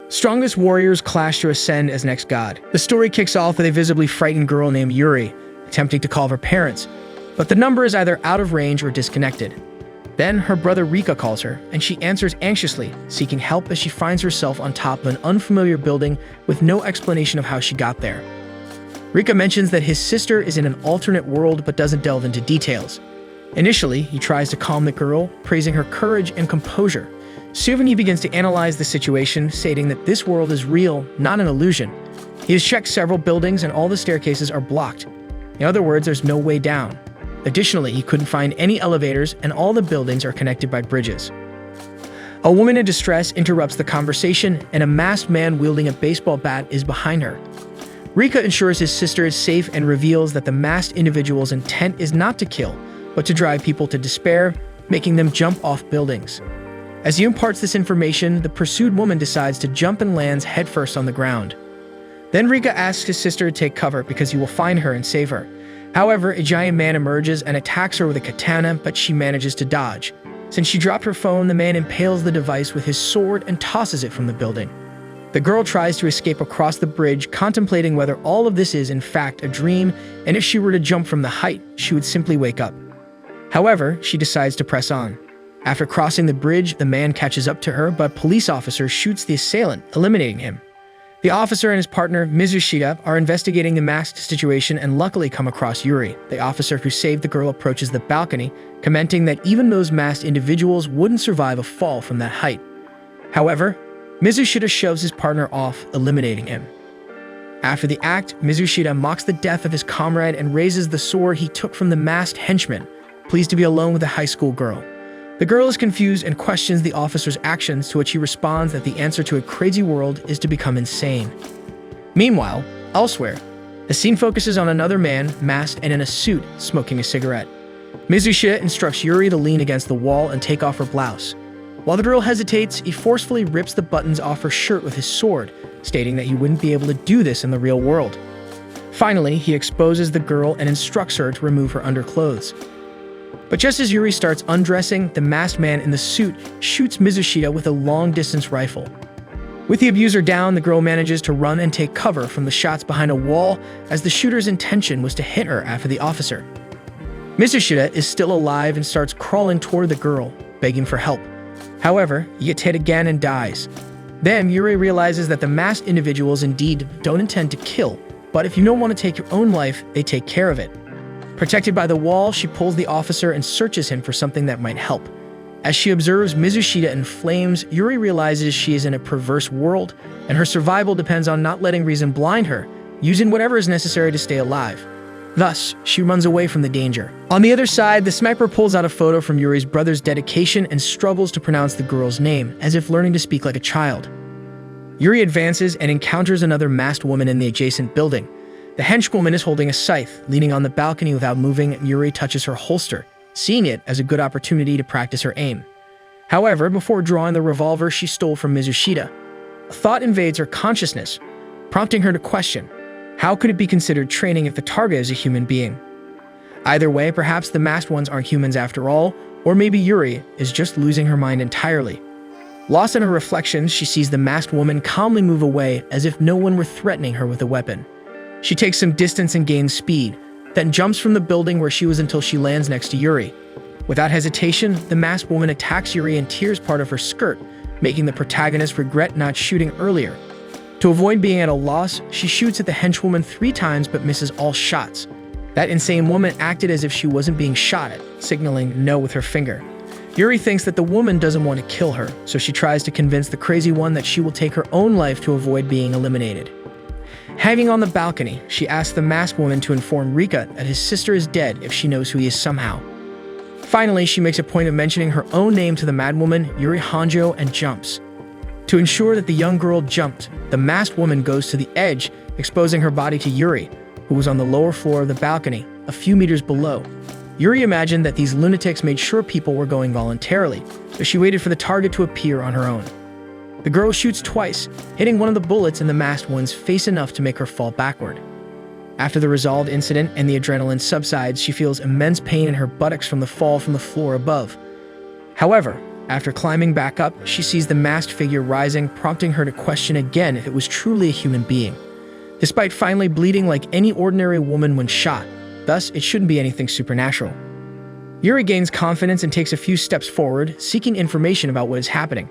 Strongest warriors clash to ascend as next god. The story kicks off with a visibly frightened girl named Yuri, attempting to call her parents, but the number is either out of range or disconnected. Then her brother Rika calls her, and she answers anxiously, seeking help as she finds herself on top of an unfamiliar building with no explanation of how she got there. Rika mentions that his sister is in an alternate world but doesn't delve into details. Initially, he tries to calm the girl, praising her courage and composure. Soon he begins to analyze the situation, stating that this world is real, not an illusion. He has checked several buildings and all the staircases are blocked. In other words, there's no way down. Additionally, he couldn't find any elevators and all the buildings are connected by bridges. A woman in distress interrupts the conversation and a masked man wielding a baseball bat is behind her. Rika ensures his sister is safe and reveals that the masked individual's intent is not to kill, but to drive people to despair, making them jump off buildings. As he imparts this information, the pursued woman decides to jump and lands headfirst on the ground. Then Rika asks his sister to take cover because he will find her and save her. However, a giant man emerges and attacks her with a katana, but she manages to dodge. Since she dropped her phone, the man impales the device with his sword and tosses it from the building. The girl tries to escape across the bridge, contemplating whether all of this is in fact a dream, and if she were to jump from the height, she would simply wake up. However, she decides to press on. After crossing the bridge, the man catches up to her, but a police officer shoots the assailant, eliminating him. The officer and his partner, Mizushita, are investigating the masked situation and luckily come across Yuri. The officer who saved the girl approaches the balcony, commenting that even those masked individuals wouldn't survive a fall from that height. However, Mizushita shoves his partner off, eliminating him. After the act, Mizushita mocks the death of his comrade and raises the sword he took from the masked henchman, pleased to be alone with a high school girl. The girl is confused and questions the officer's actions, to which he responds that the answer to a crazy world is to become insane. Meanwhile, elsewhere, the scene focuses on another man, masked and in a suit, smoking a cigarette. Mizushita instructs Yuri to lean against the wall and take off her blouse. While the girl hesitates, he forcefully rips the buttons off her shirt with his sword, stating that he wouldn't be able to do this in the real world. Finally, he exposes the girl and instructs her to remove her underclothes. But just as Yuri starts undressing, the masked man in the suit shoots Mizushita with a long-distance rifle. With the abuser down, the girl manages to run and take cover from the shots behind a wall, as the shooter's intention was to hit her after the officer. Mizushita is still alive and starts crawling toward the girl, begging for help. However, he gets hit again and dies. Then Yuri realizes that the masked individuals indeed don't intend to kill, but if you don't want to take your own life, they take care of it. Protected by the wall, she pulls the officer and searches him for something that might help. As she observes Mizushita in flames, Yuri realizes she is in a perverse world, and her survival depends on not letting reason blind her, using whatever is necessary to stay alive. Thus, she runs away from the danger. On the other side, the sniper pulls out a photo from Yuri's brother's dedication and struggles to pronounce the girl's name, as if learning to speak like a child. Yuri advances and encounters another masked woman in the adjacent building. The henchwoman is holding a scythe, leaning on the balcony without moving, and Yuri touches her holster, seeing it as a good opportunity to practice her aim. However, before drawing the revolver she stole from Mizushita, a thought invades her consciousness, prompting her to question, how could it be considered training if the target is a human being? Either way, perhaps the masked ones aren't humans after all, or maybe Yuri is just losing her mind entirely. Lost in her reflections, she sees the masked woman calmly move away as if no one were threatening her with a weapon. She takes some distance and gains speed, then jumps from the building where she was until she lands next to Yuri. Without hesitation, the masked woman attacks Yuri and tears part of her skirt, making the protagonist regret not shooting earlier. To avoid being at a loss, she shoots at the henchwoman 3 times but misses all shots. That insane woman acted as if she wasn't being shot at, signaling no with her finger. Yuri thinks that the woman doesn't want to kill her, so she tries to convince the crazy one that she will take her own life to avoid being eliminated. Hanging on the balcony, she asks the masked woman to inform Rika that his sister is dead if she knows who he is somehow. Finally, she makes a point of mentioning her own name to the madwoman, Yuri Hanjo, and jumps. To ensure that the young girl jumped, the masked woman goes to the edge, exposing her body to Yuri, who was on the lower floor of the balcony, a few meters below. Yuri imagined that these lunatics made sure people were going voluntarily, so she waited for the target to appear on her own. The girl shoots twice, hitting one of the bullets in the masked one's face enough to make her fall backward. After the resolved incident and the adrenaline subsides, she feels immense pain in her buttocks from the fall from the floor above. However, After climbing back up, she sees the masked figure rising, prompting her to question again if it was truly a human being. Despite finally bleeding like any ordinary woman when shot, thus it shouldn't be anything supernatural. Yuri gains confidence and takes a few steps forward, seeking information about what is happening.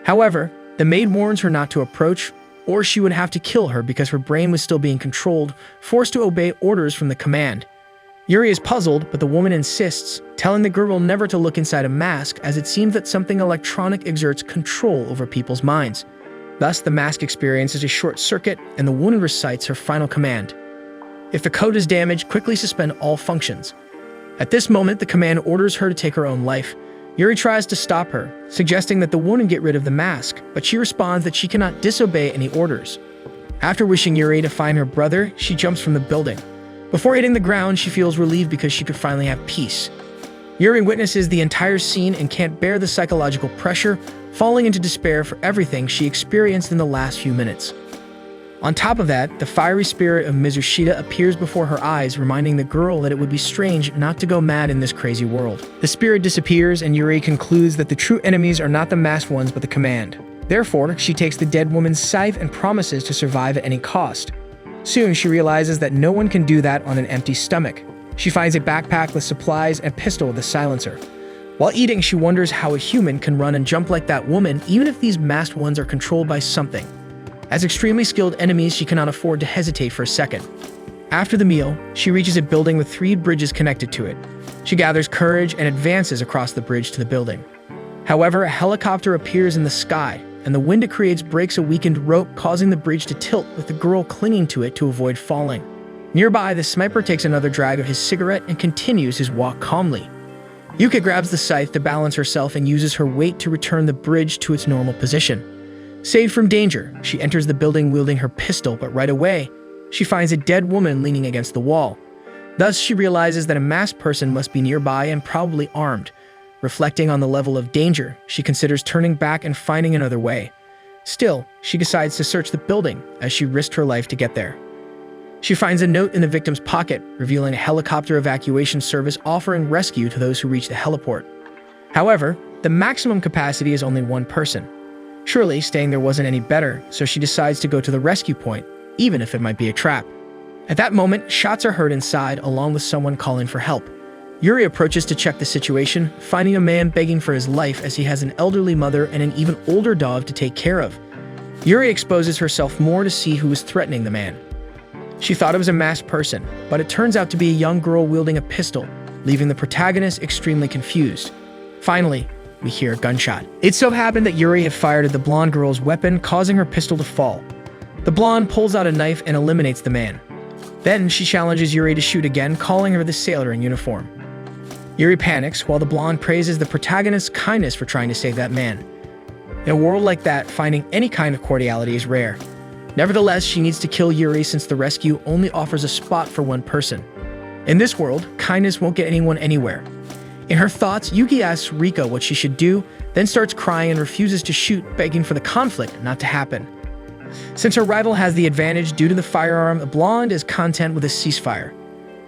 However, the maid warns her not to approach, or she would have to kill her because her brain was still being controlled, forced to obey orders from the command. Yuri is puzzled, but the woman insists, telling the girl never to look inside a mask as it seems that something electronic exerts control over people's minds. Thus, the mask experiences a short circuit and the woman recites her final command. If the code is damaged, quickly suspend all functions. At this moment, the command orders her to take her own life. Yuri tries to stop her, suggesting that the woman get rid of the mask, but she responds that she cannot disobey any orders. After wishing Yuri to find her brother, she jumps from the building. Before hitting the ground, she feels relieved because she could finally have peace. Yuri witnesses the entire scene and can't bear the psychological pressure, falling into despair for everything she experienced in the last few minutes. On top of that, the fiery spirit of Mizushita appears before her eyes, reminding the girl that it would be strange not to go mad in this crazy world. The spirit disappears, and Yuri concludes that the true enemies are not the masked ones but the command. Therefore, she takes the dead woman's scythe and promises to survive at any cost. Soon, she realizes that no one can do that on an empty stomach. She finds a backpack with supplies and a pistol with a silencer. While eating, she wonders how a human can run and jump like that woman, even if these masked ones are controlled by something. As extremely skilled enemies, she cannot afford to hesitate for a second. After the meal, she reaches a building with 3 bridges connected to it. She gathers courage and advances across the bridge to the building. However, a helicopter appears in the sky, and the wind it creates breaks a weakened rope, causing the bridge to tilt with the girl clinging to it to avoid falling. Nearby, the sniper takes another drag of his cigarette and continues his walk calmly. Yuka grabs the scythe to balance herself and uses her weight to return the bridge to its normal position. Saved from danger, she enters the building wielding her pistol, but right away, she finds a dead woman leaning against the wall. Thus, she realizes that a masked person must be nearby and probably armed. Reflecting on the level of danger, she considers turning back and finding another way. Still, she decides to search the building as she risked her life to get there. She finds a note in the victim's pocket, revealing a helicopter evacuation service offering rescue to those who reach the heliport. However, the maximum capacity is only 1 person. Surely, staying there wasn't any better, so she decides to go to the rescue point, even if it might be a trap. At that moment, shots are heard inside, along with someone calling for help. Yuri approaches to check the situation, finding a man begging for his life as he has an elderly mother and an even older dog to take care of. Yuri exposes herself more to see who is threatening the man. She thought it was a masked person, but it turns out to be a young girl wielding a pistol, leaving the protagonist extremely confused. Finally, we hear a gunshot. It so happened that Yuri had fired at the blonde girl's weapon, causing her pistol to fall. The blonde pulls out a knife and eliminates the man. Then she challenges Yuri to shoot again, calling her the sailor in uniform. Yuri panics while the blonde praises the protagonist's kindness for trying to save that man. In a world like that, finding any kind of cordiality is rare. Nevertheless, she needs to kill Yuri since the rescue only offers a spot for 1 person. In this world, kindness won't get anyone anywhere. In her thoughts, Yuki asks Rika what she should do, then starts crying and refuses to shoot, begging for the conflict not to happen. Since her rival has the advantage due to the firearm, the blonde is content with a ceasefire.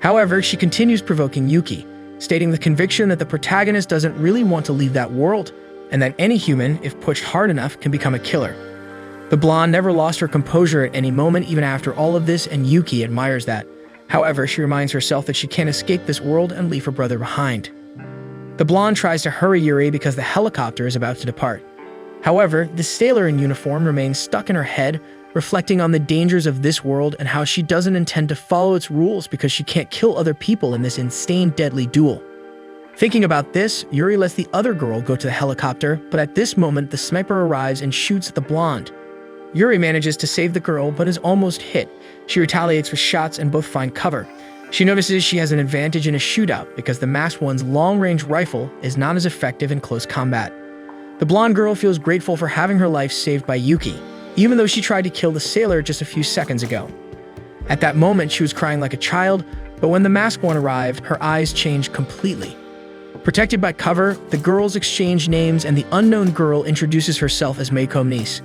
However, she continues provoking Yuki, stating the conviction that the protagonist doesn't really want to leave that world, and that any human, if pushed hard enough, can become a killer. The blonde never lost her composure at any moment even after all of this, and Yuki admires that. However, she reminds herself that she can't escape this world and leave her brother behind. The blonde tries to hurry Yuri because the helicopter is about to depart. However, the sailor in uniform remains stuck in her head, reflecting on the dangers of this world and how she doesn't intend to follow its rules because she can't kill other people in this insane, deadly duel. Thinking about this, Yuri lets the other girl go to the helicopter, but at this moment, the sniper arrives and shoots at the blonde. Yuri manages to save the girl, but is almost hit. She retaliates with shots and both find cover. She notices she has an advantage in a shootout because the masked one's long-range rifle is not as effective in close combat. The blonde girl feels grateful for having her life saved by Yuki, even though she tried to kill the sailor just a few seconds ago. At that moment, she was crying like a child, but when the masked one arrived, her eyes changed completely. Protected by cover, the girls exchange names and the unknown girl introduces herself as Meiko's niece.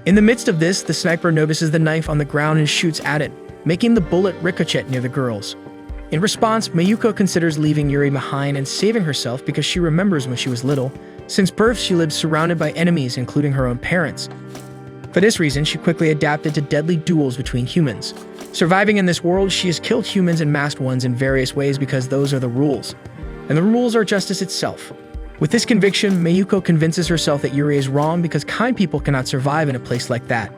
In the midst of this, the sniper notices the knife on the ground and shoots at it, making the bullet ricochet near the girls. In response, Mayuko considers leaving Yuri behind and saving herself because she remembers when she was little, Since birth, she lived surrounded by enemies, including her own parents. For this reason, she quickly adapted to deadly duels between humans. Surviving in this world, she has killed humans and masked ones in various ways because those are the rules. And the rules are justice itself. With this conviction, Mayuko convinces herself that Yuri is wrong because kind people cannot survive in a place like that.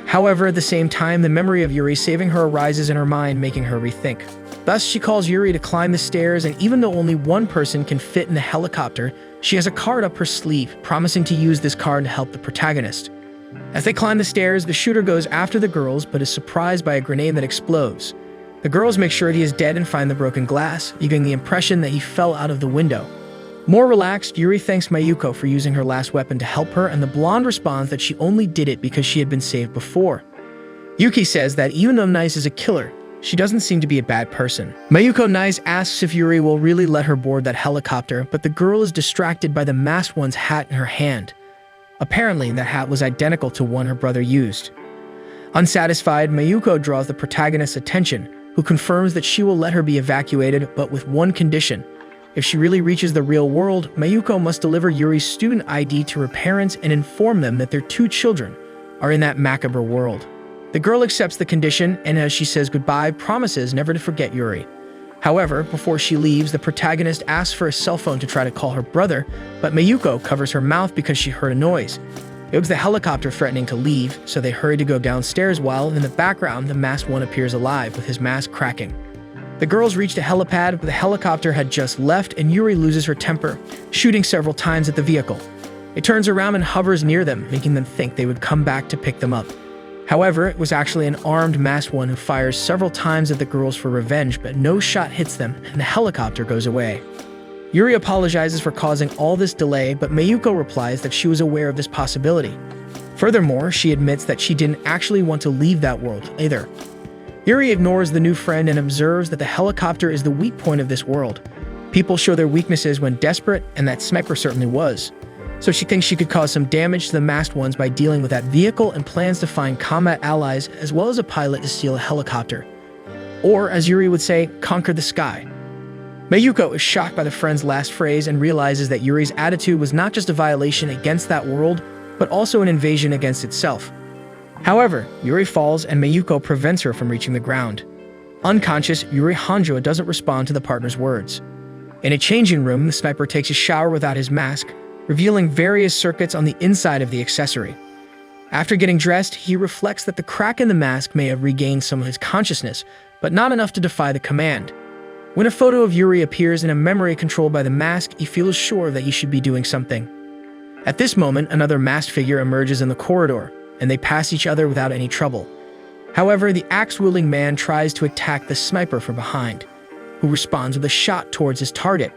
However, at the same time, the memory of Yuri saving her arises in her mind, making her rethink. Thus, she calls Yuri to climb the stairs, and even though only one person can fit in the helicopter, she has a card up her sleeve, promising to use this card to help the protagonist. As they climb the stairs, the shooter goes after the girls, but is surprised by a grenade that explodes. The girls make sure he is dead and find the broken glass, giving the impression that he fell out of the window. More relaxed, Yuri thanks Mayuko for using her last weapon to help her, and the blonde responds that she only did it because she had been saved before. Yuki says that even though Nice is a killer, she doesn't seem to be a bad person. Mayuko Nice asks if Yuri will really let her board that helicopter, but the girl is distracted by the masked one's hat in her hand. Apparently, that hat was identical to one her brother used. Unsatisfied, Mayuko draws the protagonist's attention, who confirms that she will let her be evacuated, but with one condition. If she really reaches the real world, Mayuko must deliver Yuri's student ID to her parents and inform them that their 2 children are in that macabre world. The girl accepts the condition, and as she says goodbye, promises never to forget Yuri. However, before she leaves, the protagonist asks for a cell phone to try to call her brother, but Mayuko covers her mouth because she heard a noise. It was the helicopter threatening to leave, so they hurry to go downstairs while, in the background, the masked one appears alive with his mask cracking. The girls reached a helipad, but the helicopter had just left, and Yuri loses her temper, shooting several times at the vehicle. It turns around and hovers near them, making them think they would come back to pick them up. However, it was actually an armed masked one who fires several times at the girls for revenge, but no shot hits them, and the helicopter goes away. Yuri apologizes for causing all this delay, but Mayuko replies that she was aware of this possibility. Furthermore, she admits that she didn't actually want to leave that world either. Yuri ignores the new friend and observes that the helicopter is the weak point of this world. People show their weaknesses when desperate, and that sniper certainly was. So she thinks she could cause some damage to the masked ones by dealing with that vehicle and plans to find combat allies as well as a pilot to steal a helicopter. Or, as Yuri would say, conquer the sky. Mayuko is shocked by the friend's last phrase and realizes that Yuri's attitude was not just a violation against that world, but also an invasion against itself. However, Yuri falls and Mayuko prevents her from reaching the ground. Unconscious, Yuri Hanjo doesn't respond to the partner's words. In a changing room, the sniper takes a shower without his mask, revealing various circuits on the inside of the accessory. After getting dressed, he reflects that the crack in the mask may have regained some of his consciousness, but not enough to defy the command. When a photo of Yuri appears in a memory controlled by the mask, he feels sure that he should be doing something. At this moment, another masked figure emerges in the corridor, and they pass each other without any trouble. However, the axe-wielding man tries to attack the sniper from behind, who responds with a shot towards his target.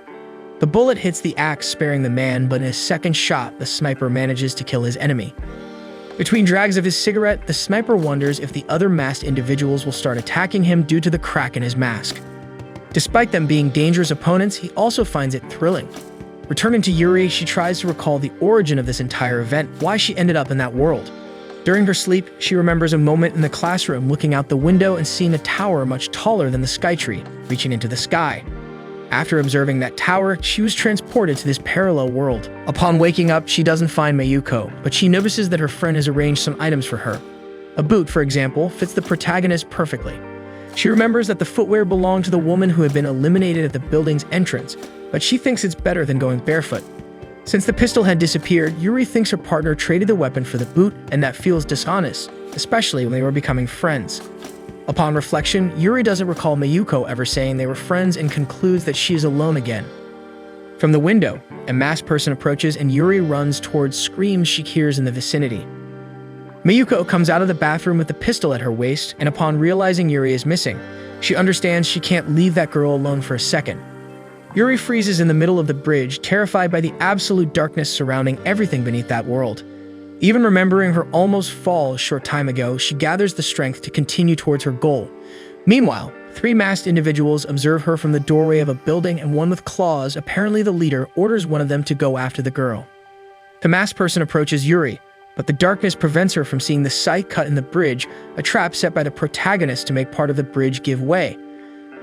The bullet hits the axe, sparing the man, but in a second shot, the sniper manages to kill his enemy. Between drags of his cigarette, the sniper wonders if the other masked individuals will start attacking him due to the crack in his mask. Despite them being dangerous opponents, he also finds it thrilling. Returning to Yuri, she tries to recall the origin of this entire event, why she ended up in that world. During her sleep, she remembers a moment in the classroom looking out the window and seeing a tower much taller than the skytree, reaching into the sky. After observing that tower, she was transported to this parallel world. Upon waking up, she doesn't find Mayuko, but she notices that her friend has arranged some items for her. A boot, for example, fits the protagonist perfectly. She remembers that the footwear belonged to the woman who had been eliminated at the building's entrance, but she thinks it's better than going barefoot. Since the pistol had disappeared, Yuri thinks her partner traded the weapon for the boot, and that feels dishonest, especially when they were becoming friends. Upon reflection, Yuri doesn't recall Mayuko ever saying they were friends and concludes that she is alone again. From the window, a masked person approaches and Yuri runs towards screams she hears in the vicinity. Mayuko comes out of the bathroom with the pistol at her waist, and upon realizing Yuri is missing, she understands she can't leave that girl alone for a second. Yuri freezes in the middle of the bridge, terrified by the absolute darkness surrounding everything beneath that world. Even remembering her almost fall a short time ago, she gathers the strength to continue towards her goal. Meanwhile, 3 masked individuals observe her from the doorway of a building, and one with claws, apparently the leader, orders one of them to go after the girl. The masked person approaches Yuri, but the darkness prevents her from seeing the site cut in the bridge, a trap set by the protagonist to make part of the bridge give way.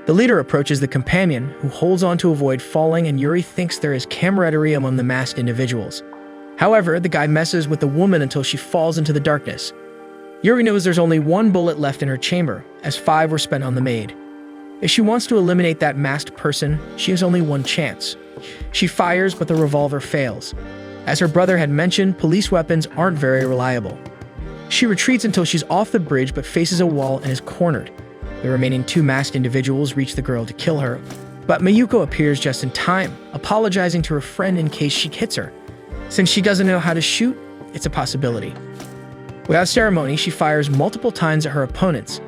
The leader approaches the companion, who holds on to avoid falling, and Yuri thinks there is camaraderie among the masked individuals. However, the guy messes with the woman until she falls into the darkness. Yuri knows there's only one bullet left in her chamber, as 5 were spent on the maid. If she wants to eliminate that masked person, she has only one chance. She fires, but the revolver fails. As her brother had mentioned, police weapons aren't very reliable. She retreats until she's off the bridge but faces a wall and is cornered. The remaining 2 masked individuals reach the girl to kill her, but Mayuko appears just in time, apologizing to her friend in case she hits her. Since she doesn't know how to shoot, it's a possibility. Without ceremony, she fires multiple times at her opponents,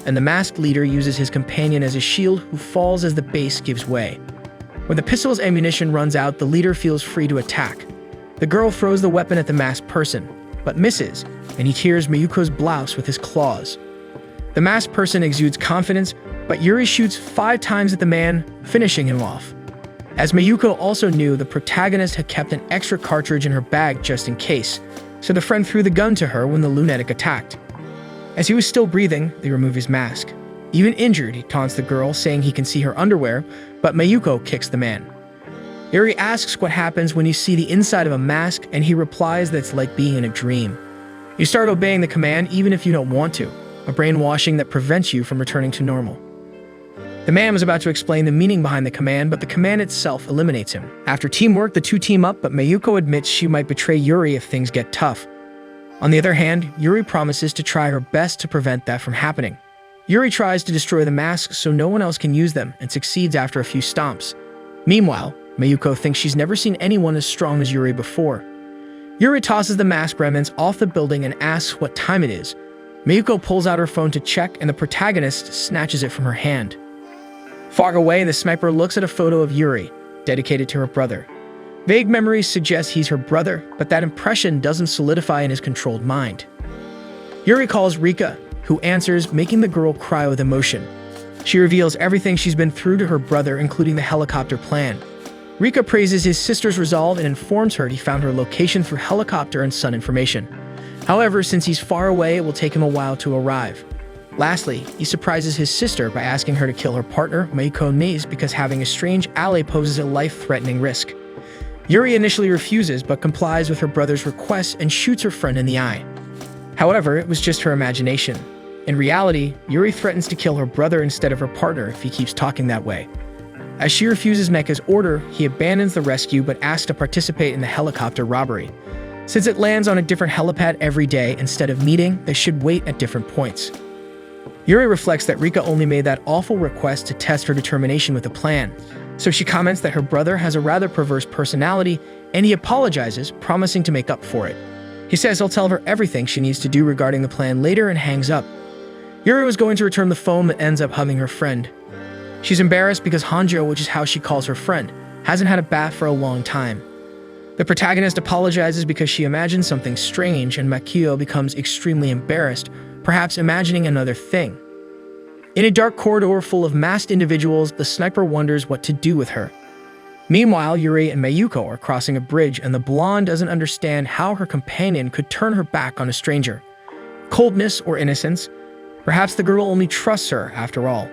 and the masked leader uses his companion as a shield, who falls as the base gives way. When the pistol's ammunition runs out, the leader feels free to attack. The girl throws the weapon at the masked person, but misses, and he tears Mayuko's blouse with his claws. The masked person exudes confidence, but Yuri shoots 5 times at the man, finishing him off. As Mayuko also knew, the protagonist had kept an extra cartridge in her bag just in case, so the friend threw the gun to her when the lunatic attacked. As he was still breathing, they remove his mask. Even injured, he taunts the girl, saying he can see her underwear, but Mayuko kicks the man. Yuri asks what happens when you see the inside of a mask, and he replies that it's like being in a dream. You start obeying the command even if you don't want to, a brainwashing that prevents you from returning to normal. The man was about to explain the meaning behind the command, but the command itself eliminates him. After teamwork, the 2 team up, but Mayuko admits she might betray Yuri if things get tough. On the other hand, Yuri promises to try her best to prevent that from happening. Yuri tries to destroy the masks so no one else can use them, and succeeds after a few stomps. Meanwhile, Mayuko thinks she's never seen anyone as strong as Yuri before. Yuri tosses the mask remnants off the building and asks what time it is. Mayuko pulls out her phone to check, and the protagonist snatches it from her hand. Far away, the sniper looks at a photo of Yuri, dedicated to her brother. Vague memories suggest he's her brother, but that impression doesn't solidify in his controlled mind. Yuri calls Rika, who answers, making the girl cry with emotion. She reveals everything she's been through to her brother, including the helicopter plan. Rika praises his sister's resolve and informs her he found her location through helicopter and sun information. However, since he's far away, it will take him a while to arrive. Lastly, he surprises his sister by asking her to kill her partner, Mayuko Maze, because having a strange ally poses a life-threatening risk. Yuri initially refuses, but complies with her brother's request and shoots her friend in the eye. However, it was just her imagination. In reality, Yuri threatens to kill her brother instead of her partner if he keeps talking that way. As she refuses Meka's order, he abandons the rescue but asks to participate in the helicopter robbery. Since it lands on a different helipad every day instead of meeting, they should wait at different points. Yuri reflects that Rika only made that awful request to test her determination with a plan, so she comments that her brother has a rather perverse personality, and he apologizes, promising to make up for it. He says he'll tell her everything she needs to do regarding the plan later and hangs up. Yuri was going to return the phone but ends up hugging her friend. She's embarrassed because Hanjo, which is how she calls her friend, hasn't had a bath for a long time. The protagonist apologizes because she imagines something strange, and Makio becomes extremely embarrassed, perhaps imagining another thing. In a dark corridor full of masked individuals, the sniper wonders what to do with her. Meanwhile, Yuri and Mayuko are crossing a bridge, and the blonde doesn't understand how her companion could turn her back on a stranger. Coldness or innocence? Perhaps the girl only trusts her after all.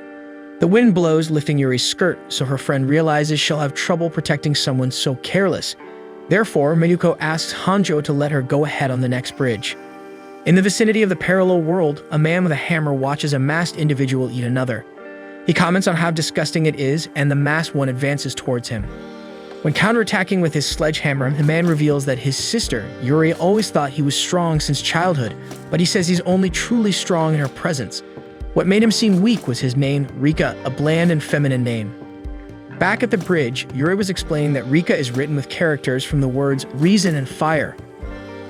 The wind blows, lifting Yuri's skirt, so her friend realizes she'll have trouble protecting someone so careless. Therefore, Mayuko asks Hanjo to let her go ahead on the next bridge. In the vicinity of the parallel world, a man with a hammer watches a masked individual eat another. He comments on how disgusting it is, and the masked one advances towards him. When counterattacking with his sledgehammer, the man reveals that his sister, Yuri, always thought he was strong since childhood, but he says he's only truly strong in her presence. What made him seem weak was his name, Rika, a bland and feminine name. Back at the bridge, Yuri was explaining that Rika is written with characters from the words reason and fire.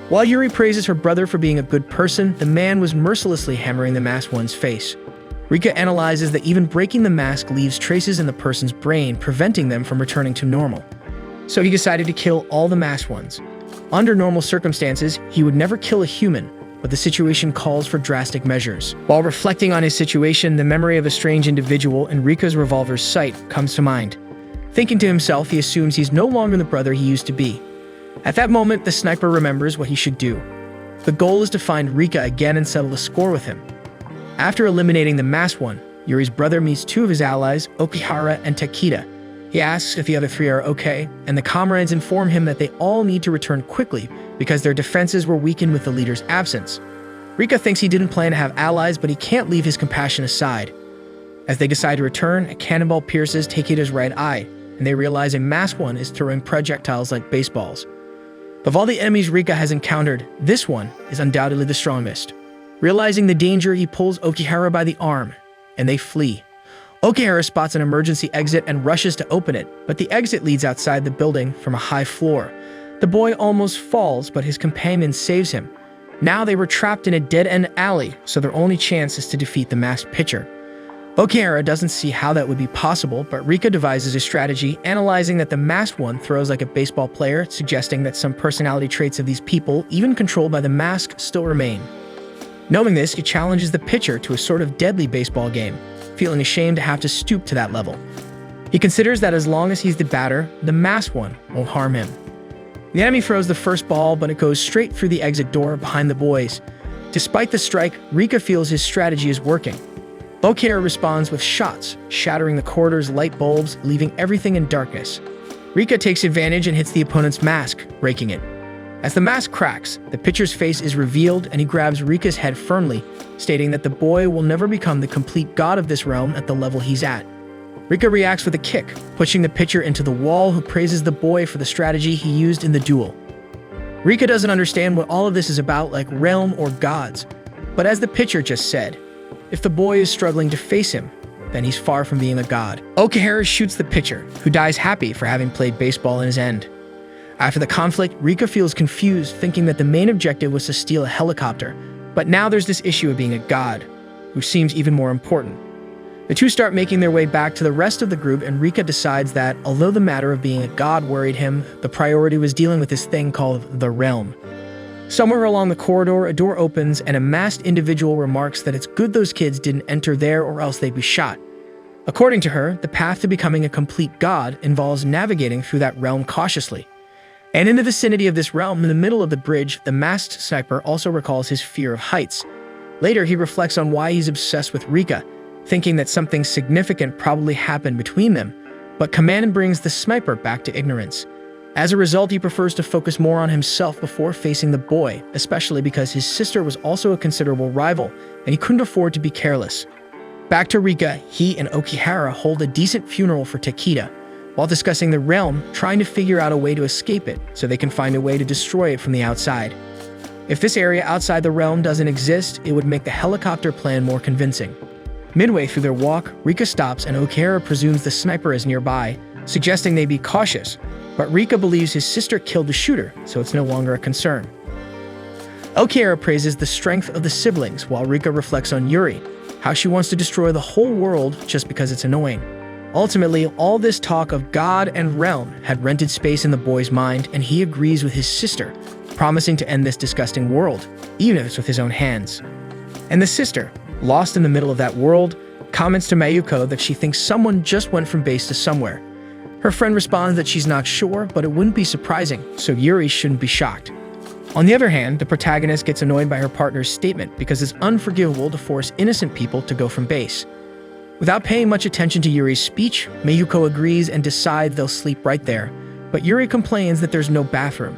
While Yuri praises her brother for being a good person, the man was mercilessly hammering the masked one's face. Rika analyzes that even breaking the mask leaves traces in the person's brain, preventing them from returning to normal. So he decided to kill all the masked ones. Under normal circumstances, he would never kill a human, but the situation calls for drastic measures. While reflecting on his situation, the memory of a strange individual in Rika's revolver's sight comes to mind. Thinking to himself, he assumes he's no longer the brother he used to be. At that moment, the sniper remembers what he should do. The goal is to find Rika again and settle the score with him. After eliminating the masked one, Yuri's brother meets two of his allies, Okihara and Takeda. He asks if the other three are okay, and the comrades inform him that they all need to return quickly because their defenses were weakened with the leader's absence. Rika thinks he didn't plan to have allies, but he can't leave his compassion aside. As they decide to return, a cannonball pierces Takeda's right eye, and they realize a masked one is throwing projectiles like baseballs. Of all the enemies Rika has encountered, this one is undoubtedly the strongest. Realizing the danger, he pulls Okihara by the arm, and they flee. Okihara spots an emergency exit and rushes to open it, but the exit leads outside the building from a high floor. The boy almost falls, but his companion saves him. Now they were trapped in a dead-end alley, so their only chance is to defeat the masked pitcher. Okihara doesn't see how that would be possible, but Rika devises a strategy, analyzing that the masked one throws like a baseball player, suggesting that some personality traits of these people, even controlled by the mask, still remain. Knowing this, he challenges the pitcher to a sort of deadly baseball game, feeling ashamed to have to stoop to that level. He considers that as long as he's the batter, the masked one won't harm him. The enemy throws the first ball, but it goes straight through the exit door behind the boys. Despite the strike, Rika feels his strategy is working. Okihara responds with shots, shattering the corridor's light bulbs, leaving everything in darkness. Rika takes advantage and hits the opponent's mask, breaking it. As the mask cracks, the pitcher's face is revealed and he grabs Rika's head firmly, stating that the boy will never become the complete god of this realm at the level he's at. Rika reacts with a kick, pushing the pitcher into the wall, who praises the boy for the strategy he used in the duel. Rika doesn't understand what all of this is about, like realm or gods. But as the pitcher just said, if the boy is struggling to face him, then he's far from being a god. Okihara shoots the pitcher, who dies happy for having played baseball in his end. After the conflict, Rika feels confused, thinking that the main objective was to steal a helicopter. But now there's this issue of being a god, which seems even more important. The two start making their way back to the rest of the group, and Rika decides that, although the matter of being a god worried him, the priority was dealing with this thing called the realm. Somewhere along the corridor, a door opens, and a masked individual remarks that it's good those kids didn't enter there or else they'd be shot. According to her, the path to becoming a complete god involves navigating through that realm cautiously. And in the vicinity of this realm, in the middle of the bridge, the masked sniper also recalls his fear of heights. Later, he reflects on why he's obsessed with Rika, thinking that something significant probably happened between them, but command brings the sniper back to ignorance. As a result, he prefers to focus more on himself before facing the boy, especially because his sister was also a considerable rival, and he couldn't afford to be careless. Back to Rika, he and Okihara hold a decent funeral for Takeda, while discussing the realm, trying to figure out a way to escape it so they can find a way to destroy it from the outside. If this area outside the realm doesn't exist, it would make the helicopter plan more convincing. Midway through their walk, Rika stops and Okihara presumes the sniper is nearby, suggesting they be cautious, but Rika believes his sister killed the shooter, so it's no longer a concern. Okihara praises the strength of the siblings, while Rika reflects on Yuri, how she wants to destroy the whole world just because it's annoying. Ultimately, all this talk of God and realm had rented space in the boy's mind, and he agrees with his sister, promising to end this disgusting world, even if it's with his own hands. And the sister, lost in the middle of that world, comments to Mayuko that she thinks someone just went from base to somewhere. Her friend responds that she's not sure, but it wouldn't be surprising, so Yuri shouldn't be shocked. On the other hand, the protagonist gets annoyed by her partner's statement because it's unforgivable to force innocent people to go from base. Without paying much attention to Yuri's speech, Mayuko agrees and decides they'll sleep right there, but Yuri complains that there's no bathroom.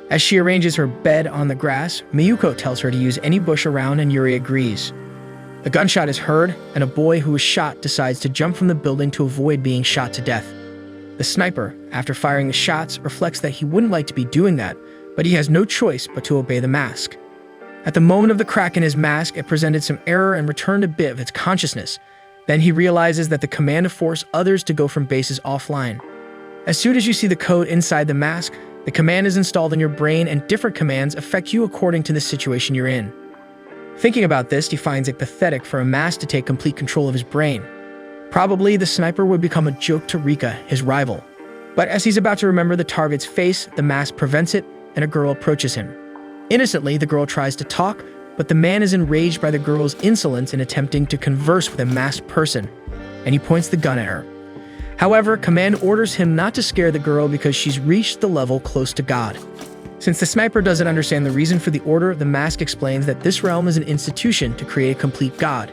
As she arranges her bed on the grass, Mayuko tells her to use any bush around and Yuri agrees. A gunshot is heard, and a boy who was shot decides to jump from the building to avoid being shot to death. The sniper, after firing the shots, reflects that he wouldn't like to be doing that, but he has no choice but to obey the mask. At the moment of the crack in his mask, it presented some error and returned a bit of its consciousness. Then he realizes that the command to force others to go from base is offline. As soon as you see the code inside the mask, the command is installed in your brain and different commands affect you according to the situation you're in. Thinking about this, he finds it pathetic for a mask to take complete control of his brain. Probably the sniper would become a joke to Rika, his rival. But as he's about to remember the target's face, the mask prevents it, and a girl approaches him. Innocently, the girl tries to talk, but the man is enraged by the girl's insolence in attempting to converse with a masked person, and he points the gun at her. However, Command orders him not to scare the girl because she's reached the level close to God. Since the sniper doesn't understand the reason for the order, the mask explains that this realm is an institution to create a complete God.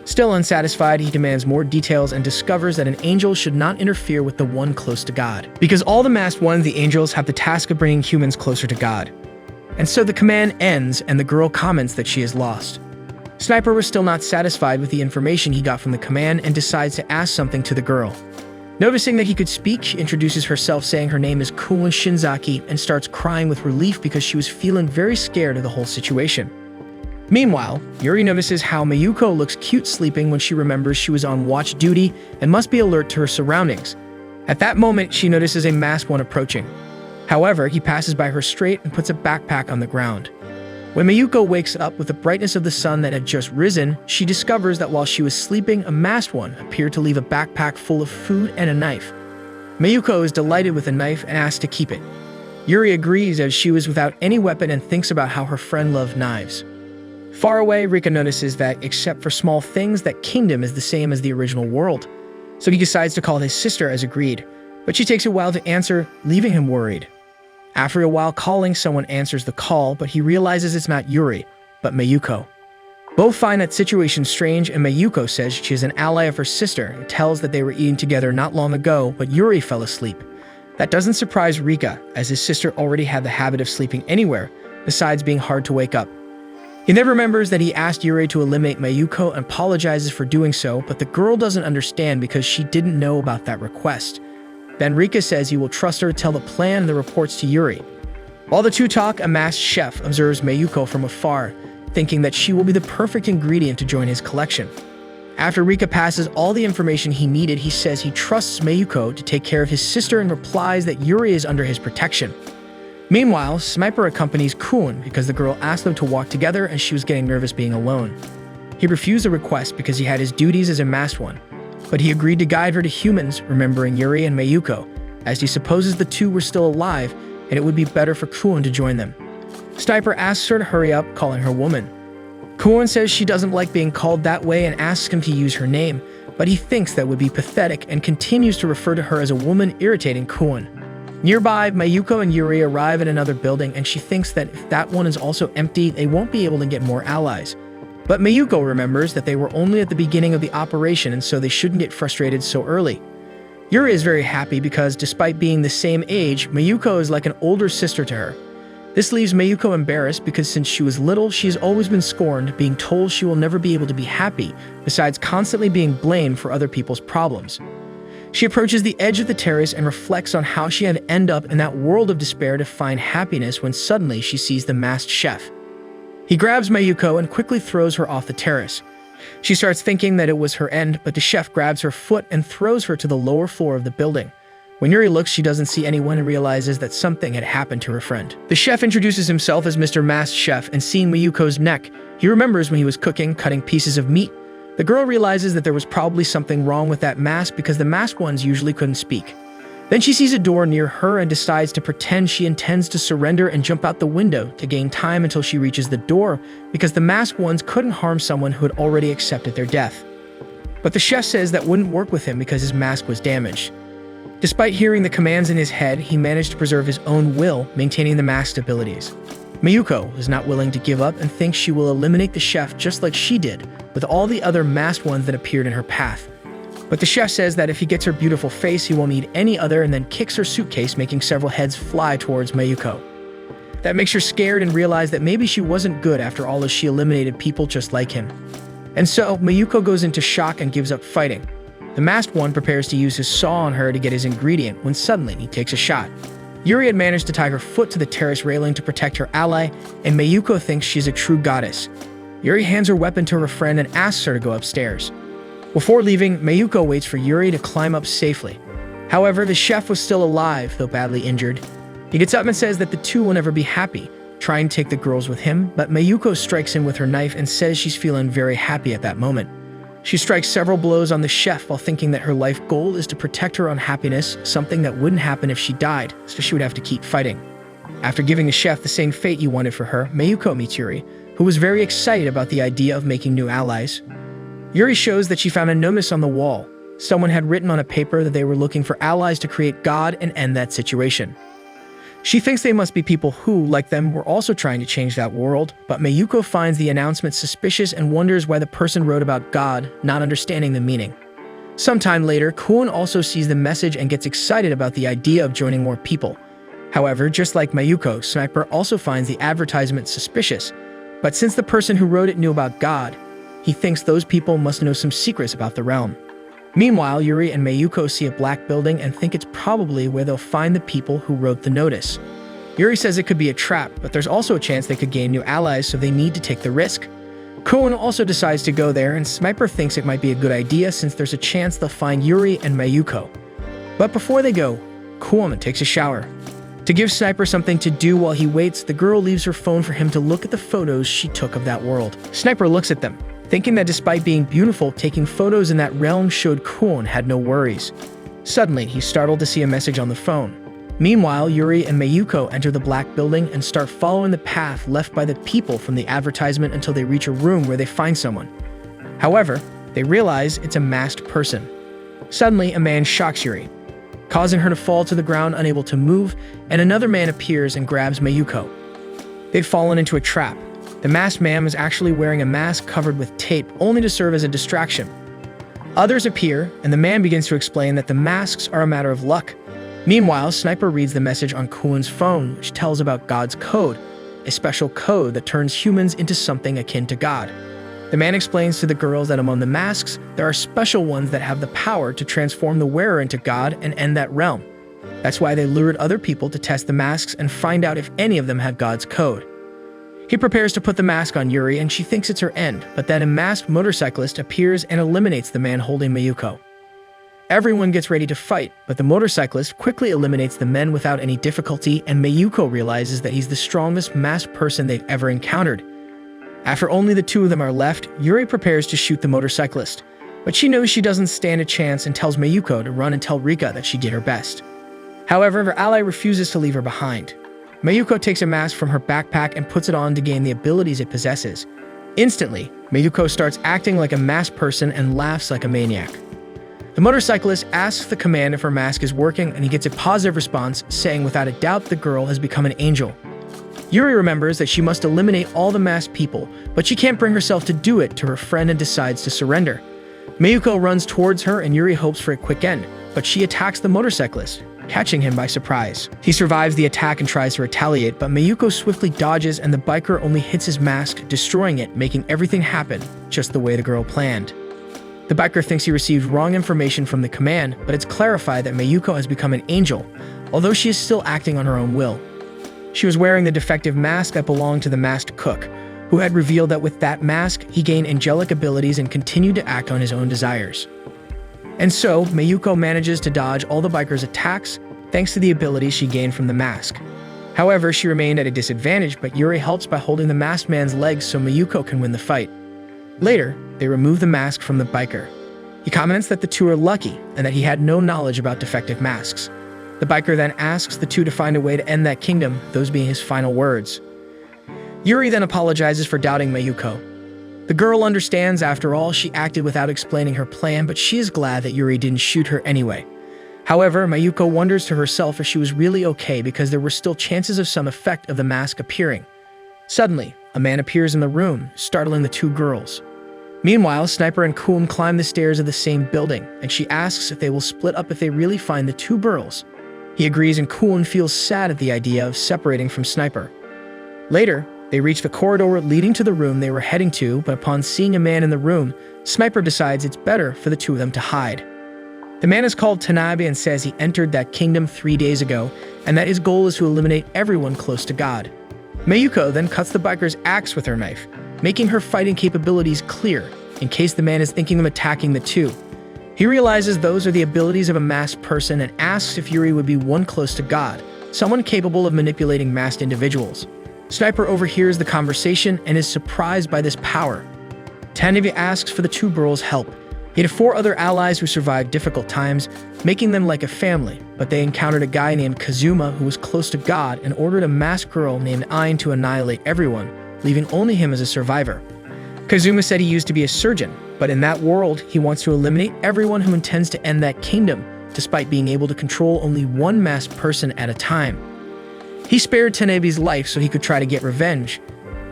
Still unsatisfied, he demands more details and discovers that an angel should not interfere with the one close to God, because all the masked ones, the angels, have the task of bringing humans closer to God. And so the command ends, and the girl comments that she is lost. Sniper was still not satisfied with the information he got from the command and decides to ask something to the girl. Noticing that he could speak, she introduces herself saying her name is Kuon Shinzaki and starts crying with relief because she was feeling very scared of the whole situation. Meanwhile, Yuri notices how Mayuko looks cute sleeping when she remembers she was on watch duty and must be alert to her surroundings. At that moment, she notices a masked one approaching. However, he passes by her straight and puts a backpack on the ground. When Mayuko wakes up with the brightness of the sun that had just risen, she discovers that while she was sleeping, a masked one appeared to leave a backpack full of food and a knife. Mayuko is delighted with the knife and asks to keep it. Yuri agrees as she was without any weapon and thinks about how her friend loved knives. Far away, Rika notices that, except for small things, that kingdom is the same as the original world. So he decides to call his sister as agreed, but she takes a while to answer, leaving him worried. After a while calling, someone answers the call, but he realizes it's not Yuri, but Mayuko. Both find that situation strange, and Mayuko says she is an ally of her sister and tells that they were eating together not long ago, but Yuri fell asleep. That doesn't surprise Rika, as his sister already had the habit of sleeping anywhere, besides being hard to wake up. He then remembers that he asked Yuri to eliminate Mayuko and apologizes for doing so, but the girl doesn't understand because she didn't know about that request. Then Rika says he will trust her to tell the plan and the reports to Yuri. While the two talk, a masked chef observes Mayuko from afar, thinking that she will be the perfect ingredient to join his collection. After Rika passes all the information he needed, he says he trusts Mayuko to take care of his sister and replies that Yuri is under his protection. Meanwhile, Sniper accompanies Kuon because the girl asked them to walk together and she was getting nervous being alone. He refused the request because he had his duties as a masked one, but he agreed to guide her to humans, remembering Yuri and Mayuko, as he supposes the two were still alive and it would be better for Kuon to join them. Sniper asks her to hurry up, calling her woman. Kuon says she doesn't like being called that way and asks him to use her name, but he thinks that would be pathetic and continues to refer to her as a woman, irritating Kuon. Nearby, Mayuko and Yuri arrive in another building and she thinks that if that one is also empty, they won't be able to get more allies. But Mayuko remembers that they were only at the beginning of the operation and so they shouldn't get frustrated so early. Yuri is very happy because despite being the same age, Mayuko is like an older sister to her. This leaves Mayuko embarrassed because since she was little, she has always been scorned, being told she will never be able to be happy, besides constantly being blamed for other people's problems. She approaches the edge of the terrace and reflects on how she had ended up in that world of despair to find happiness when suddenly she sees the masked chef. He grabs Mayuko and quickly throws her off the terrace. She starts thinking that it was her end, but the chef grabs her foot and throws her to the lower floor of the building. When Yuri looks, she doesn't see anyone and realizes that something had happened to her friend. The chef introduces himself as Mr. Masked Chef, and seeing Mayuko's neck, he remembers when he was cutting pieces of meat. The girl realizes that there was probably something wrong with that mask because the masked ones usually couldn't speak. Then she sees a door near her and decides to pretend she intends to surrender and jump out the window to gain time until she reaches the door because the masked ones couldn't harm someone who had already accepted their death. But the chef says that wouldn't work with him because his mask was damaged. Despite hearing the commands in his head, he managed to preserve his own will, maintaining the masked abilities. Mayuko is not willing to give up and thinks she will eliminate the chef just like she did with all the other masked ones that appeared in her path. But the chef says that if he gets her beautiful face, he won't need any other and then kicks her suitcase, making several heads fly towards Mayuko. That makes her scared and realize that maybe she wasn't good after all as she eliminated people just like him. And so, Mayuko goes into shock and gives up fighting. The masked one prepares to use his saw on her to get his ingredient when suddenly he takes a shot. Yuri had managed to tie her foot to the terrace railing to protect her ally, and Mayuko thinks she's a true goddess. Yuri hands her weapon to her friend and asks her to go upstairs. Before leaving, Mayuko waits for Yuri to climb up safely. However, the chef was still alive, though badly injured. He gets up and says that the two will never be happy, trying to take the girls with him, but Mayuko strikes him with her knife and says she's feeling very happy at that moment. She strikes several blows on the chef while thinking that her life goal is to protect her unhappiness, something that wouldn't happen if she died, so she would have to keep fighting. After giving the chef the same fate he wanted for her, Mayuko meets Yuri, who was very excited about the idea of making new allies. Yuri shows that she found a notice on the wall. Someone had written on a paper that they were looking for allies to create God and end that situation. She thinks they must be people who, like them, were also trying to change that world, but Mayuko finds the announcement suspicious and wonders why the person wrote about God, not understanding the meaning. Sometime later, Kuon also sees the message and gets excited about the idea of joining more people. However, just like Mayuko, Sniper also finds the advertisement suspicious, but since the person who wrote it knew about God, he thinks those people must know some secrets about the realm. Meanwhile, Yuri and Mayuko see a black building and think it's probably where they'll find the people who wrote the notice. Yuri says it could be a trap, but there's also a chance they could gain new allies, so they need to take the risk. Kuon also decides to go there, and Sniper thinks it might be a good idea since there's a chance they'll find Yuri and Mayuko. But before they go, Kuon takes a shower. To give Sniper something to do while he waits, the girl leaves her phone for him to look at the photos she took of that world. Sniper looks at them, thinking that despite being beautiful, taking photos in that realm showed Kuon had no worries. Suddenly, he's startled to see a message on the phone. Meanwhile, Yuri and Mayuko enter the black building and start following the path left by the people from the advertisement until they reach a room where they find someone. However, they realize it's a masked person. Suddenly, a man shocks Yuri, causing her to fall to the ground unable to move, and another man appears and grabs Mayuko. They've fallen into a trap. The masked man is actually wearing a mask covered with tape, only to serve as a distraction. Others appear, and the man begins to explain that the masks are a matter of luck. Meanwhile, Sniper reads the message on Kuon's phone, which tells about God's code, a special code that turns humans into something akin to God. The man explains to the girls that among the masks, there are special ones that have the power to transform the wearer into God and end that realm. That's why they lured other people to test the masks and find out if any of them had God's code. He prepares to put the mask on Yuri, and she thinks it's her end, but then a masked motorcyclist appears and eliminates the man holding Mayuko. Everyone gets ready to fight, but the motorcyclist quickly eliminates the men without any difficulty, and Mayuko realizes that he's the strongest masked person they've ever encountered. After only the two of them are left, Yuri prepares to shoot the motorcyclist, but she knows she doesn't stand a chance and tells Mayuko to run and tell Rika that she did her best. However, her ally refuses to leave her behind. Mayuko takes a mask from her backpack and puts it on to gain the abilities it possesses. Instantly, Mayuko starts acting like a masked person and laughs like a maniac. The motorcyclist asks the command if her mask is working, and he gets a positive response, saying without a doubt the girl has become an angel. Yuri remembers that she must eliminate all the masked people, but she can't bring herself to do it to her friend and decides to surrender. Mayuko runs towards her, and Yuri hopes for a quick end, but she attacks the motorcyclist, catching him by surprise. He survives the attack and tries to retaliate, but Mayuko swiftly dodges and the biker only hits his mask, destroying it, making everything happen just the way the girl planned. The biker thinks he received wrong information from the command, but it's clarified that Mayuko has become an angel, although she is still acting on her own will. She was wearing the defective mask that belonged to the masked cook, who had revealed that with that mask, he gained angelic abilities and continued to act on his own desires. And so, Mayuko manages to dodge all the biker's attacks thanks to the abilities she gained from the mask. However, she remained at a disadvantage, but Yuri helps by holding the masked man's legs so Mayuko can win the fight. Later, they remove the mask from the biker. He comments that the two are lucky and that he had no knowledge about defective masks. The biker then asks the two to find a way to end that kingdom, those being his final words. Yuri then apologizes for doubting Mayuko. The girl understands, after all, she acted without explaining her plan, but she is glad that Yuri didn't shoot her anyway. However, Mayuko wonders to herself if she was really okay because there were still chances of some effect of the mask appearing. Suddenly, a man appears in the room, startling the two girls. Meanwhile, Sniper and Kuon climb the stairs of the same building, and she asks if they will split up if they really find the two girls. He agrees, and Kuon feels sad at the idea of separating from Sniper. Later, they reach the corridor leading to the room they were heading to, but upon seeing a man in the room, Sniper decides it's better for the two of them to hide. The man is called Tanabe and says he entered that kingdom 3 days ago, and that his goal is to eliminate everyone close to God. Mayuko then cuts the biker's axe with her knife, making her fighting capabilities clear, in case the man is thinking of attacking the two. He realizes those are the abilities of a masked person and asks if Yuri would be one close to God, someone capable of manipulating masked individuals. Sniper overhears the conversation and is surprised by this power. Tanabe asks for the two girls' help. He had 4 other allies who survived difficult times, making them like a family, but they encountered a guy named Kazuma who was close to God and ordered a masked girl named Ain to annihilate everyone, leaving only him as a survivor. Kazuma said he used to be a surgeon, but in that world, he wants to eliminate everyone who intends to end that kingdom, despite being able to control only one masked person at a time. He spared Tanabe's life so he could try to get revenge,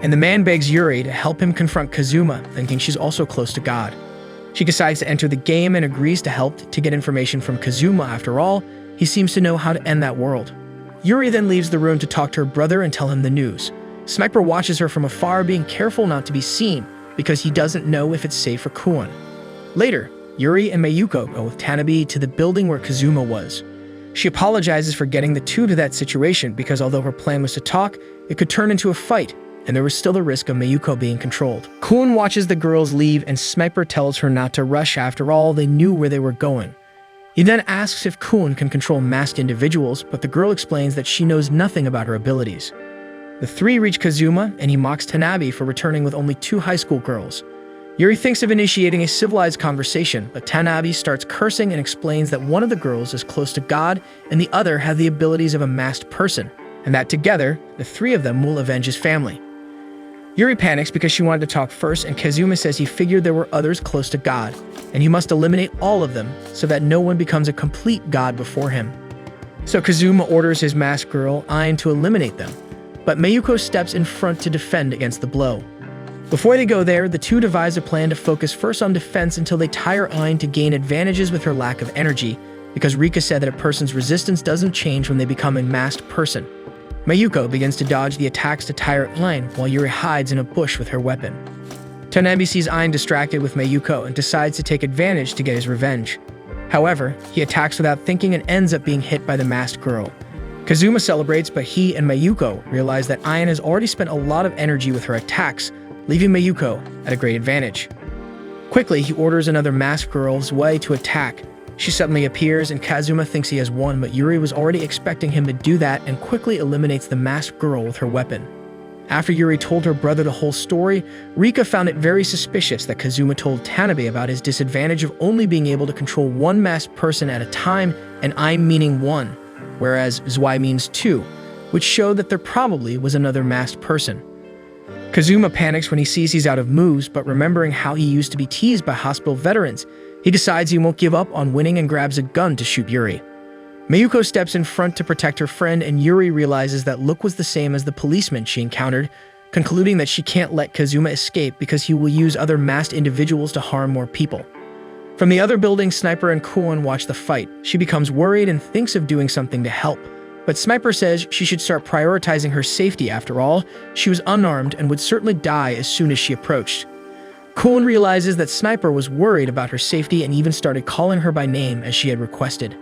and the man begs Yuri to help him confront Kazuma, thinking she's also close to God. She decides to enter the game and agrees to help to get information from Kazuma. After all, he seems to know how to end that world. Yuri then leaves the room to talk to her brother and tell him the news. Sniper watches her from afar, being careful not to be seen because he doesn't know if it's safe for Kuon. Later, Yuri and Mayuko go with Tanabe to the building where Kazuma was. She apologizes for getting the two to that situation because although her plan was to talk, it could turn into a fight, and there was still the risk of Mayuko being controlled. Kuon watches the girls leave, and Sniper tells her not to rush. After all, they knew where they were going. He then asks if Kuon can control masked individuals, but the girl explains that she knows nothing about her abilities. The three reach Kazuma, and he mocks Tanabe for returning with only 2 high school girls. Yuri thinks of initiating a civilized conversation, but Tanabe starts cursing and explains that one of the girls is close to God and the other has the abilities of a masked person, and that together, the 3 of them will avenge his family. Yuri panics because she wanted to talk first, and Kazuma says he figured there were others close to God, and he must eliminate all of them so that no one becomes a complete god before him. So Kazuma orders his masked girl, Ain, to eliminate them, but Mayuko steps in front to defend against the blow. Before they go there, the two devise a plan to focus first on defense until they tire Ain to gain advantages with her lack of energy, because Rika said that a person's resistance doesn't change when they become a masked person. Mayuko begins to dodge the attacks to tire Ain while Yuri hides in a bush with her weapon. Tanabe sees Ain distracted with Mayuko and decides to take advantage to get his revenge. However, he attacks without thinking and ends up being hit by the masked girl. Kazuma celebrates, but he and Mayuko realize that Ain has already spent a lot of energy with her attacks, leaving Mayuko at a great advantage. Quickly, he orders another masked girl's way to attack. She suddenly appears, and Kazuma thinks he has won, but Yuri was already expecting him to do that and quickly eliminates the masked girl with her weapon. After Yuri told her brother the whole story, Rika found it very suspicious that Kazuma told Tanabe about his disadvantage of only being able to control one masked person at a time, and I'm meaning 1, whereas Zwei means 2, which showed that there probably was another masked person. Kazuma panics when he sees he's out of moves, but remembering how he used to be teased by hospital veterans, he decides he won't give up on winning and grabs a gun to shoot Yuri. Mayuko steps in front to protect her friend, and Yuri realizes that look was the same as the policeman she encountered, concluding that she can't let Kazuma escape because he will use other masked individuals to harm more people. From the other building, Sniper and Kuon watch the fight. She becomes worried and thinks of doing something to help, but Sniper says she should start prioritizing her safety. After all, she was unarmed and would certainly die as soon as she approached. Kuon realizes that Sniper was worried about her safety and even started calling her by name as she had requested.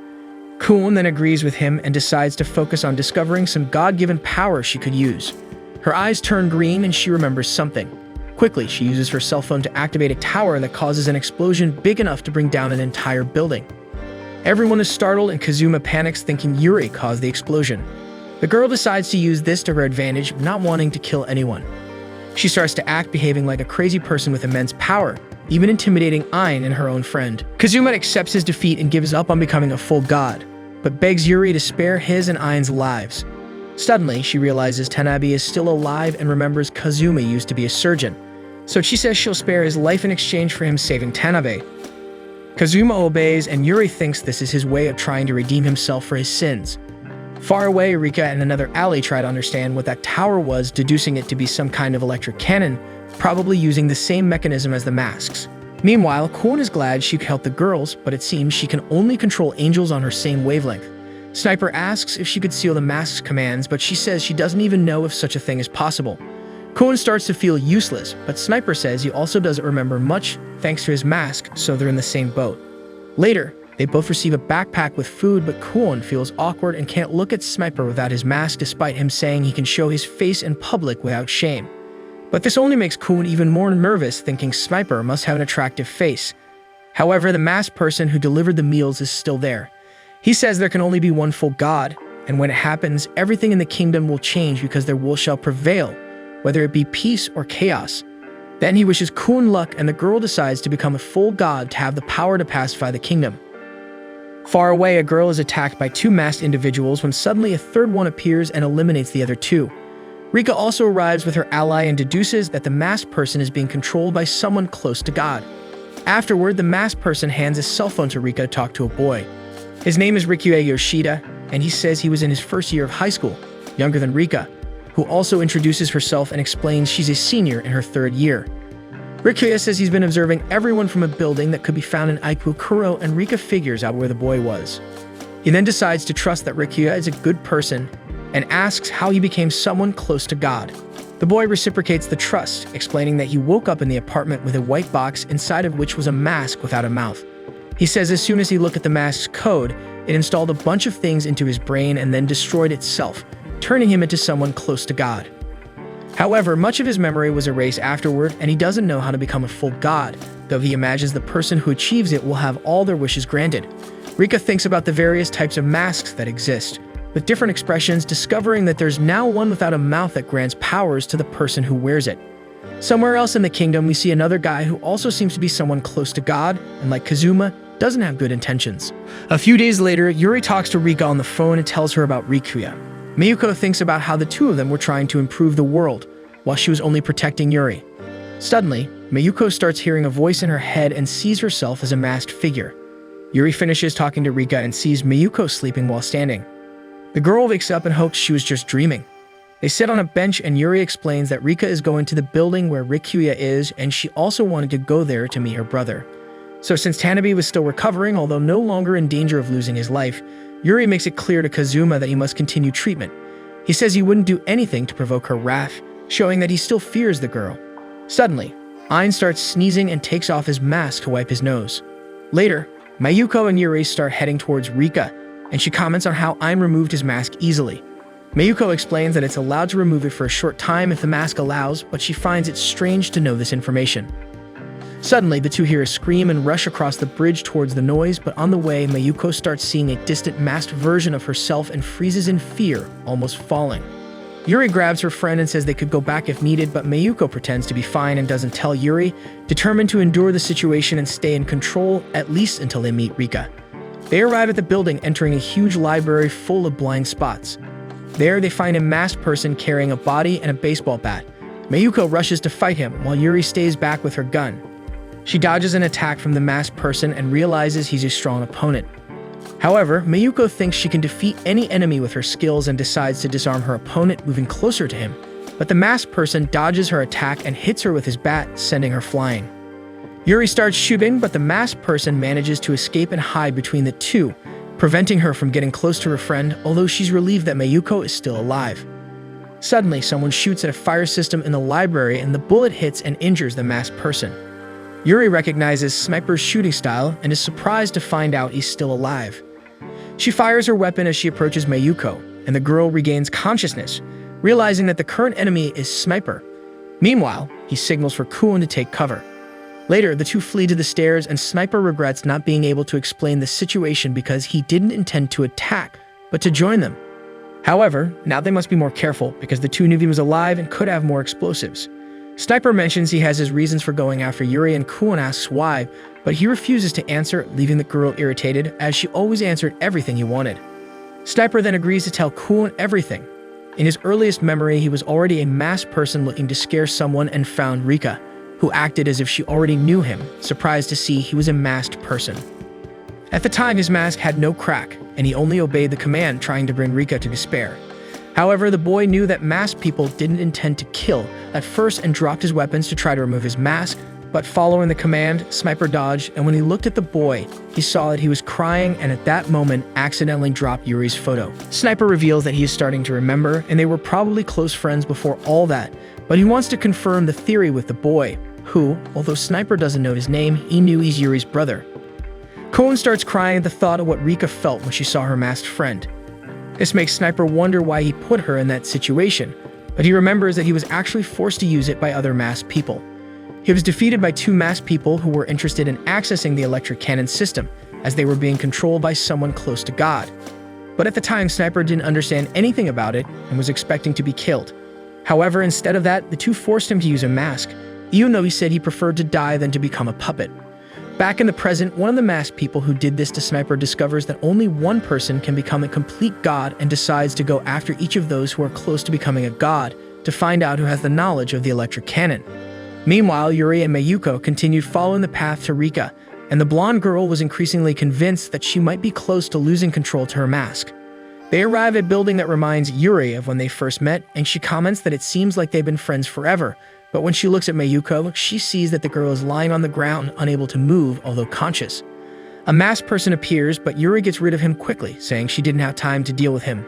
Kuon then agrees with him and decides to focus on discovering some God-given power she could use. Her eyes turn green and she remembers something. Quickly, she uses her cell phone to activate a tower that causes an explosion big enough to bring down an entire building. Everyone is startled and Kazuma panics, thinking Yuri caused the explosion. The girl decides to use this to her advantage, not wanting to kill anyone. She starts to act, behaving like a crazy person with immense power, even intimidating Ain and her own friend. Kazuma accepts his defeat and gives up on becoming a full god, but begs Yuri to spare his and Ain's lives. Suddenly, she realizes Tanabe is still alive and remembers Kazuma used to be a surgeon, so she says she'll spare his life in exchange for him saving Tanabe. Kazuma obeys, and Yuri thinks this is his way of trying to redeem himself for his sins. Far away, Rika and another ally try to understand what that tower was, deducing it to be some kind of electric cannon, probably using the same mechanism as the masks. Meanwhile, Kuon is glad she could help the girls, but it seems she can only control angels on her same wavelength. Sniper asks if she could seal the mask's commands, but she says she doesn't even know if such a thing is possible. Kuon starts to feel useless, but Sniper says he also doesn't remember much thanks to his mask, so they're in the same boat. Later, they both receive a backpack with food, but Kuon feels awkward and can't look at Sniper without his mask, despite him saying he can show his face in public without shame. But this only makes Kuon even more nervous, thinking Sniper must have an attractive face. However, the masked person who delivered the meals is still there. He says there can only be one full god, and when it happens, everything in the kingdom will change because their will shall prevail, whether it be peace or chaos. Then he wishes Kuon luck, and the girl decides to become a full god to have the power to pacify the kingdom. Far away, a girl is attacked by 2 masked individuals when suddenly a third one appears and eliminates the other 2. Rika also arrives with her ally and deduces that the masked person is being controlled by someone close to God. Afterward, the masked person hands his cell phone to Rika to talk to a boy. His name is Rikue Yoshida, and he says he was in his first year of high school. younger than Rika, who also introduces herself and explains she's a senior in her 3rd year. Rikuya says he's been observing everyone from a building that could be found in Aikukuro, and Rika figures out where the boy was. He then decides to trust that Rikuya is a good person and asks how he became someone close to God. The boy reciprocates the trust, explaining that he woke up in the apartment with a white box inside of which was a mask without a mouth. He says as soon as he looked at the mask's code, it installed a bunch of things into his brain and then destroyed itself, turning him into someone close to God. However, much of his memory was erased afterward, and he doesn't know how to become a full god, though he imagines the person who achieves it will have all their wishes granted. Rika thinks about the various types of masks that exist, with different expressions, discovering that there's now one without a mouth that grants powers to the person who wears it. Somewhere else in the kingdom, we see another guy who also seems to be someone close to God, and like Kazuma, doesn't have good intentions. A few days later, Yuri talks to Rika on the phone and tells her about Rikuya. Mayuko thinks about how the two of them were trying to improve the world, while she was only protecting Yuri. Suddenly, Mayuko starts hearing a voice in her head and sees herself as a masked figure. Yuri finishes talking to Rika and sees Mayuko sleeping while standing. The girl wakes up and hopes she was just dreaming. They sit on a bench and Yuri explains that Rika is going to the building where Rikuya is, and she also wanted to go there to meet her brother. So since Tanabe was still recovering, although no longer in danger of losing his life, Yuri makes it clear to Kazuma that he must continue treatment. He says he wouldn't do anything to provoke her wrath, showing that he still fears the girl. Suddenly, Ein starts sneezing and takes off his mask to wipe his nose. Later, Mayuko and Yuri start heading towards Rika, and she comments on how Ein removed his mask easily. Mayuko explains that it's allowed to remove it for a short time if the mask allows, but she finds it strange to know this information. Suddenly, the two hear a scream and rush across the bridge towards the noise, but on the way, Mayuko starts seeing a distant masked version of herself and freezes in fear, almost falling. Yuri grabs her friend and says they could go back if needed, but Mayuko pretends to be fine and doesn't tell Yuri, determined to endure the situation and stay in control, at least until they meet Rika. They arrive at the building, entering a huge library full of blind spots. There, they find a masked person carrying a body and a baseball bat. Mayuko rushes to fight him, while Yuri stays back with her gun. She dodges an attack from the masked person and realizes he's a strong opponent. However, Mayuko thinks she can defeat any enemy with her skills and decides to disarm her opponent, moving closer to him. But the masked person dodges her attack and hits her with his bat, sending her flying. Yuri starts shooting, but the masked person manages to escape and hide between the two, preventing her from getting close to her friend, although she's relieved that Mayuko is still alive. Suddenly, someone shoots at a fire system in the library and the bullet hits and injures the masked person. Yuri recognizes Sniper's shooting style and is surprised to find out he's still alive. She fires her weapon as she approaches Mayuko, and the girl regains consciousness, realizing that the current enemy is Sniper. Meanwhile, he signals for Kuon to take cover. Later, the two flee to the stairs, and Sniper regrets not being able to explain the situation because he didn't intend to attack, but to join them. However, now they must be more careful because the two knew he was alive and could have more explosives. Sniper mentions he has his reasons for going after Yuri, and Kuon asks why, but he refuses to answer, leaving the girl irritated as she always answered everything he wanted. Sniper then agrees to tell Kuon everything. In his earliest memory, he was already a masked person looking to scare someone and found Rika, who acted as if she already knew him, surprised to see he was a masked person. At the time, his mask had no crack, and he only obeyed the command, trying to bring Rika to despair. However, the boy knew that masked people didn't intend to kill at first and dropped his weapons to try to remove his mask, but following the command, Sniper dodged, and when he looked at the boy, he saw that he was crying and at that moment accidentally dropped Yuri's photo. Sniper reveals that he is starting to remember, and they were probably close friends before all that, but he wants to confirm the theory with the boy, who, although Sniper doesn't know his name, he knew he's Yuri's brother. Koen starts crying at the thought of what Rika felt when she saw her masked friend. This makes Sniper wonder why he put her in that situation, but he remembers that he was actually forced to use it by other masked people. He was defeated by two masked people who were interested in accessing the electric cannon system, as they were being controlled by someone close to God. But at the time, Sniper didn't understand anything about it and was expecting to be killed. However, instead of that, the two forced him to use a mask, even though he said he preferred to die than to become a puppet. Back in the present, one of the masked people who did this to Sniper discovers that only one person can become a complete god and decides to go after each of those who are close to becoming a god to find out who has the knowledge of the electric cannon. Meanwhile, Yuri and Mayuko continued following the path to Rika, and the blonde girl was increasingly convinced that she might be close to losing control to her mask. They arrive at a building that reminds Yuri of when they first met, and she comments that it seems like they've been friends forever. But when she looks at Mayuko, she sees that the girl is lying on the ground, unable to move, although conscious. A masked person appears, but Yuri gets rid of him quickly, saying she didn't have time to deal with him.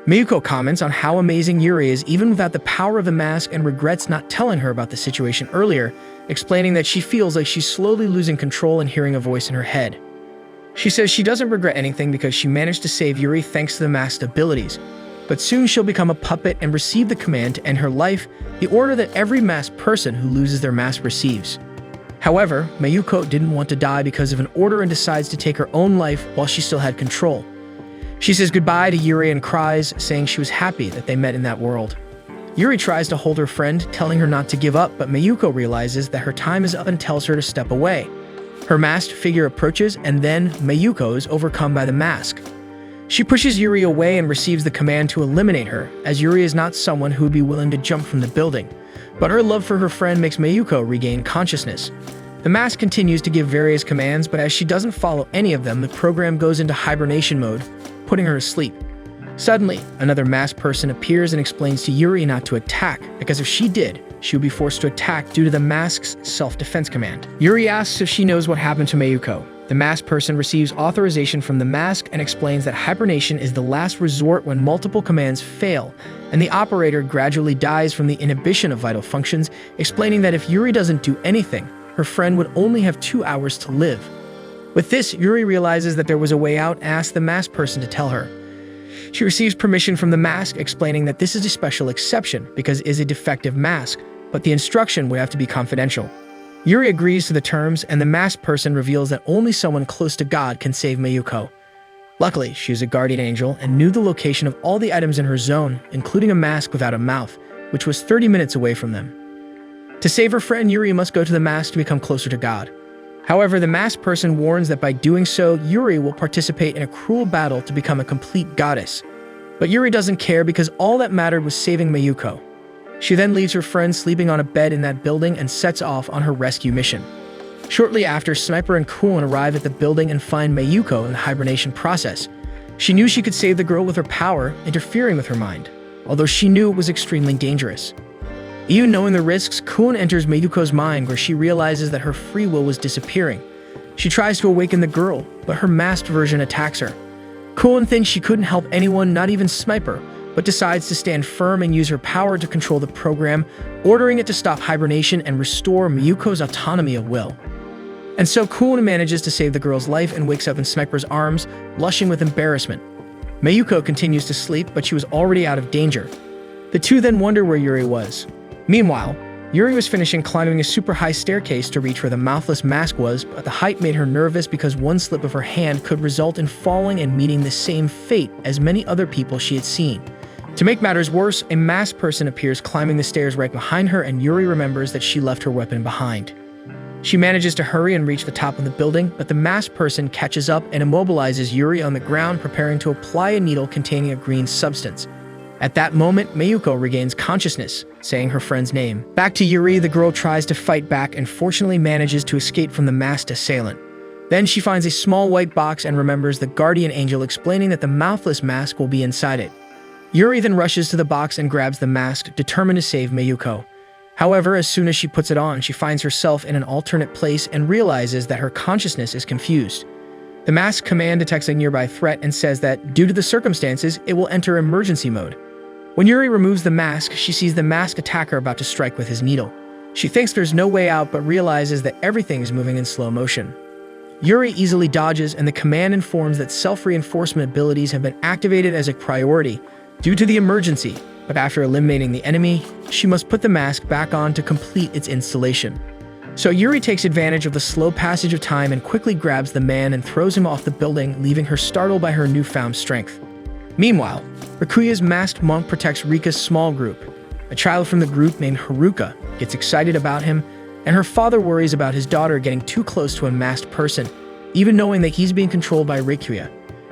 Mayuko comments on how amazing Yuri is even without the power of the mask and regrets not telling her about the situation earlier, explaining that she feels like she's slowly losing control and hearing a voice in her head. She says she doesn't regret anything because she managed to save Yuri thanks to the mask's abilities, but soon she'll become a puppet and receive the command to end her life, the order that every masked person who loses their mask receives. However, Mayuko didn't want to die because of an order and decides to take her own life while she still had control. She says goodbye to Yuri and cries, saying she was happy that they met in that world. Yuri tries to hold her friend, telling her not to give up, but Mayuko realizes that her time is up and tells her to step away. Her masked figure approaches, and then Mayuko is overcome by the mask. She pushes Yuri away and receives the command to eliminate her, as Yuri is not someone who would be willing to jump from the building. But her love for her friend makes Mayuko regain consciousness. The mask continues to give various commands, but as she doesn't follow any of them, the program goes into hibernation mode, putting her to sleep. Suddenly, another masked person appears and explains to Yuri not to attack, because if she did, she would be forced to attack due to the mask's self-defense command. Yuri asks if she knows what happened to Mayuko. The masked person receives authorization from the mask and explains that hibernation is the last resort when multiple commands fail, and the operator gradually dies from the inhibition of vital functions, explaining that if Yuri doesn't do anything, her friend would only have 2 hours to live. With this, Yuri realizes that there was a way out and asks the masked person to tell her. She receives permission from the mask, explaining that this is a special exception because it is a defective mask, but the instruction would have to be confidential. Yuri agrees to the terms, and the masked person reveals that only someone close to God can save Mayuko. Luckily, she is a guardian angel and knew the location of all the items in her zone, including a mask without a mouth, which was 30 minutes away from them. To save her friend, Yuri must go to the mask to become closer to God. However, the masked person warns that by doing so, Yuri will participate in a cruel battle to become a complete goddess. But Yuri doesn't care because all that mattered was saving Mayuko. She then leaves her friend sleeping on a bed in that building and sets off on her rescue mission. Shortly after, Sniper and Kulin arrive at the building and find Mayuko in the hibernation process. She knew she could save the girl with her power, interfering with her mind, although she knew it was extremely dangerous. Even knowing the risks, Kulin enters Mayuko's mind where she realizes that her free will was disappearing. She tries to awaken the girl, but her masked version attacks her. Kulin thinks she couldn't help anyone, not even Sniper, but decides to stand firm and use her power to control the program, ordering it to stop hibernation and restore Mayuko's autonomy of will. And so Kulin manages to save the girl's life and wakes up in Sniper's arms, blushing with embarrassment. Mayuko continues to sleep, but she was already out of danger. The two then wonder where Yuri was. Meanwhile, Yuri was finishing climbing a super high staircase to reach where the mouthless mask was, but the height made her nervous because one slip of her hand could result in falling and meeting the same fate as many other people she had seen. To make matters worse, a masked person appears climbing the stairs right behind her, and Yuri remembers that she left her weapon behind. She manages to hurry and reach the top of the building, but the masked person catches up and immobilizes Yuri on the ground, preparing to apply a needle containing a green substance. At that moment, Mayuko regains consciousness, saying her friend's name. Back to Yuri, the girl tries to fight back and fortunately manages to escape from the masked assailant. Then she finds a small white box and remembers the guardian angel explaining that the mouthless mask will be inside it. Yuri then rushes to the box and grabs the mask, determined to save Mayuko. However, as soon as she puts it on, she finds herself in an alternate place and realizes that her consciousness is confused. The mask command detects a nearby threat and says that, due to the circumstances, it will enter emergency mode. When Yuri removes the mask, she sees the masked attacker about to strike with his needle. She thinks there's no way out, but realizes that everything is moving in slow motion. Yuri easily dodges, and the command informs that self-reinforcement abilities have been activated as a priority due to the emergency, but after eliminating the enemy, she must put the mask back on to complete its installation. So Yuri takes advantage of the slow passage of time and quickly grabs the man and throws him off the building, leaving her startled by her newfound strength. Meanwhile, Rikuya's masked monk protects Rika's small group. A child from the group named Haruka gets excited about him, and her father worries about his daughter getting too close to a masked person, even knowing that he's being controlled by Rikuya.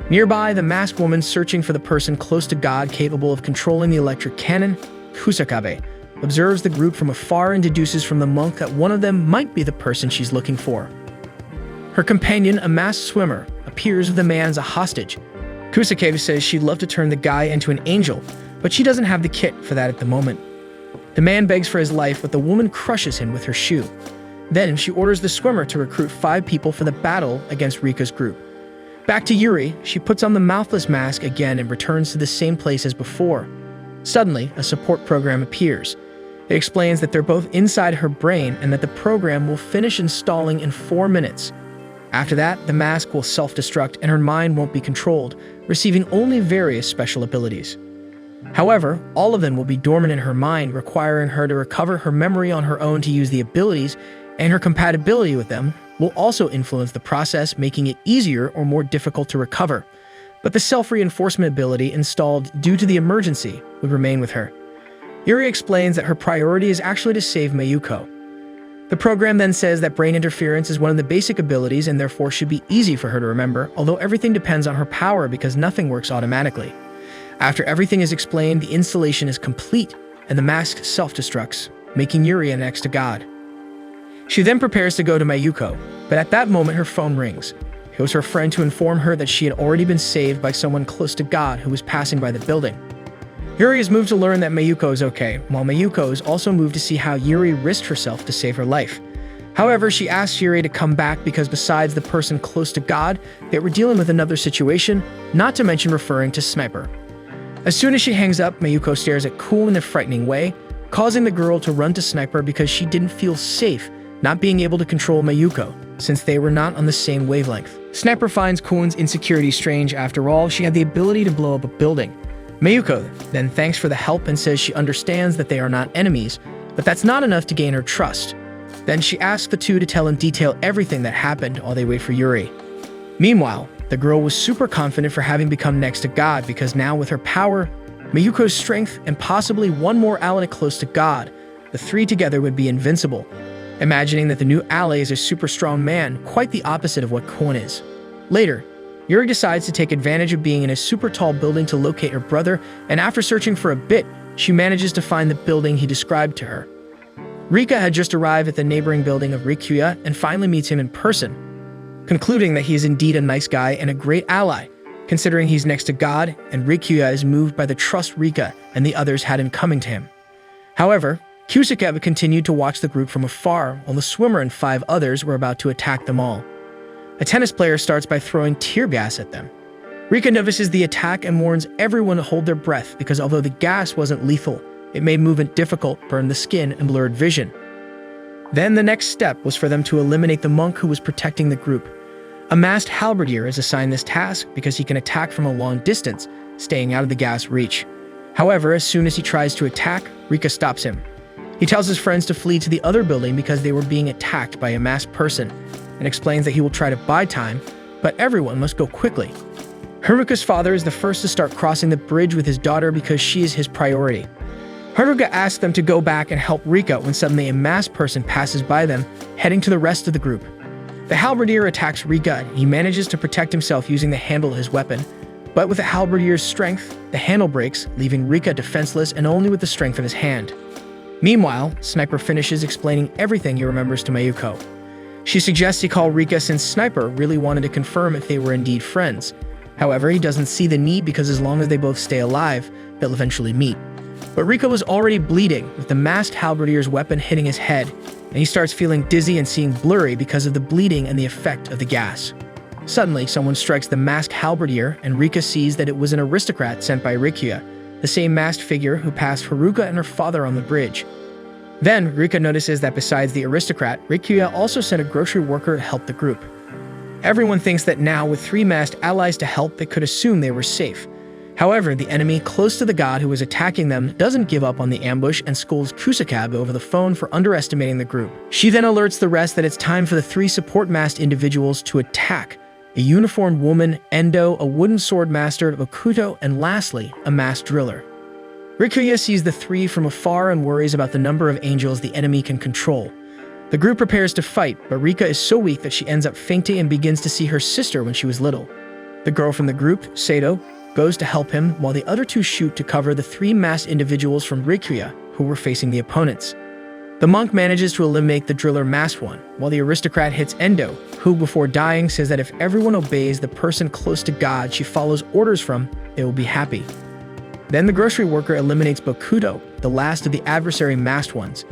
Nearby, the masked woman searching for the person close to God capable of controlling the electric cannon, Kusakabe, observes the group from afar and deduces from the monk that one of them might be the person she's looking for. Her companion, a masked swimmer, appears with the man as a hostage. Kusake says she'd love to turn the guy into an angel, but she doesn't have the kit for that at the moment. The man begs for his life, but the woman crushes him with her shoe. Then she orders the swimmer to recruit 5 people for the battle against Rika's group. Back to Yuri, she puts on the mouthless mask again and returns to the same place as before. Suddenly, a support program appears. It explains that they're both inside her brain and that the program will finish installing in 4 minutes. After that, the mask will self-destruct and her mind won't be controlled, receiving only various special abilities. However, all of them will be dormant in her mind, requiring her to recover her memory on her own to use the abilities, and her compatibility with them will also influence the process, making it easier or more difficult to recover. But the self-reinforcement ability installed due to the emergency would remain with her. Yuri explains that her priority is actually to save Mayuko. The program then says that brain interference is one of the basic abilities and therefore should be easy for her to remember, although everything depends on her power because nothing works automatically. After everything is explained, the installation is complete and the mask self-destructs, making Yuri an next to God. She then prepares to go to Mayuko, but at that moment her phone rings. It was her friend to inform her that she had already been saved by someone close to God who was passing by the building. Yuri is moved to learn that Mayuko is okay, while Mayuko is also moved to see how Yuri risked herself to save her life. However, she asks Yuri to come back because besides the person close to God, they were dealing with another situation, not to mention referring to Sniper. As soon as she hangs up, Mayuko stares at Cool in a frightening way, causing the girl to run to Sniper because she didn't feel safe not being able to control Mayuko, since they were not on the same wavelength. Sniper finds Kuhn's insecurity strange. After all, she had the ability to blow up a building. Mayuko then thanks for the help and says she understands that they are not enemies, but that's not enough to gain her trust. Then she asks the two to tell in detail everything that happened while they wait for Yuri. Meanwhile, the girl was super confident for having become next to God because now with her power, Mayuko's strength, and possibly one more ally close to God, the 3 together would be invincible. Imagining that the new ally is a super strong man, quite the opposite of what Kuhn is. Later, Yuri decides to take advantage of being in a super tall building to locate her brother, and after searching for a bit, she manages to find the building he described to her. Rika had just arrived at the neighboring building of Rikuya and finally meets him in person, concluding that he is indeed a nice guy and a great ally, considering he's next to God, and Rikuya is moved by the trust Rika and the others had in coming to him. However, Kusake continued to watch the group from afar while the swimmer and 5 others were about to attack them all. A tennis player starts by throwing tear gas at them. Rika notices the attack and warns everyone to hold their breath because although the gas wasn't lethal, it made movement difficult, burned the skin, and blurred vision. Then the next step was for them to eliminate the monk who was protecting the group. A masked halberdier is assigned this task because he can attack from a long distance, staying out of the gas reach. However, as soon as he tries to attack, Rika stops him. He tells his friends to flee to the other building because they were being attacked by a masked person, and explains that he will try to buy time, but everyone must go quickly. Haruka's father is the first to start crossing the bridge with his daughter because she is his priority. Haruka asks them to go back and help Rika when suddenly a masked person passes by them, heading to the rest of the group. The halberdier attacks Rika and he manages to protect himself using the handle of his weapon, but with the halberdier's strength, the handle breaks, leaving Rika defenseless and only with the strength of his hand. Meanwhile, Sniper finishes explaining everything he remembers to Mayuko. She suggests he call Rika since Sniper really wanted to confirm if they were indeed friends. However, he doesn't see the need because as long as they both stay alive, they'll eventually meet. But Rika was already bleeding, with the masked halberdier's weapon hitting his head, and he starts feeling dizzy and seeing blurry because of the bleeding and the effect of the gas. Suddenly, someone strikes the masked halberdier, and Rika sees that it was an aristocrat sent by Rikuya, the same masked figure who passed Haruka and her father on the bridge. Then, Rika notices that besides the aristocrat, Rikuya also sent a grocery worker to help the group. Everyone thinks that now, with 3 masked allies to help, they could assume they were safe. However, the enemy close to the god who was attacking them doesn't give up on the ambush and scolds Kusakabe over the phone for underestimating the group. She then alerts the rest that it's time for the 3 support masked individuals to attack: a uniformed woman, Endo, a wooden sword master, Okuto, and lastly, a masked driller. Rikuya sees the 3 from afar and worries about the number of angels the enemy can control. The group prepares to fight, but Rika is so weak that she ends up fainting and begins to see her sister when she was little. The girl from the group, Sato, goes to help him while the other 2 shoot to cover the 3 masked individuals from Rikuya who were facing the opponents. The monk manages to eliminate the driller masked one, while the aristocrat hits Endo, who before dying says that if everyone obeys the person close to God she follows orders from, they will be happy. Then the grocery worker eliminates Bokuto, the last of the adversary masked ones.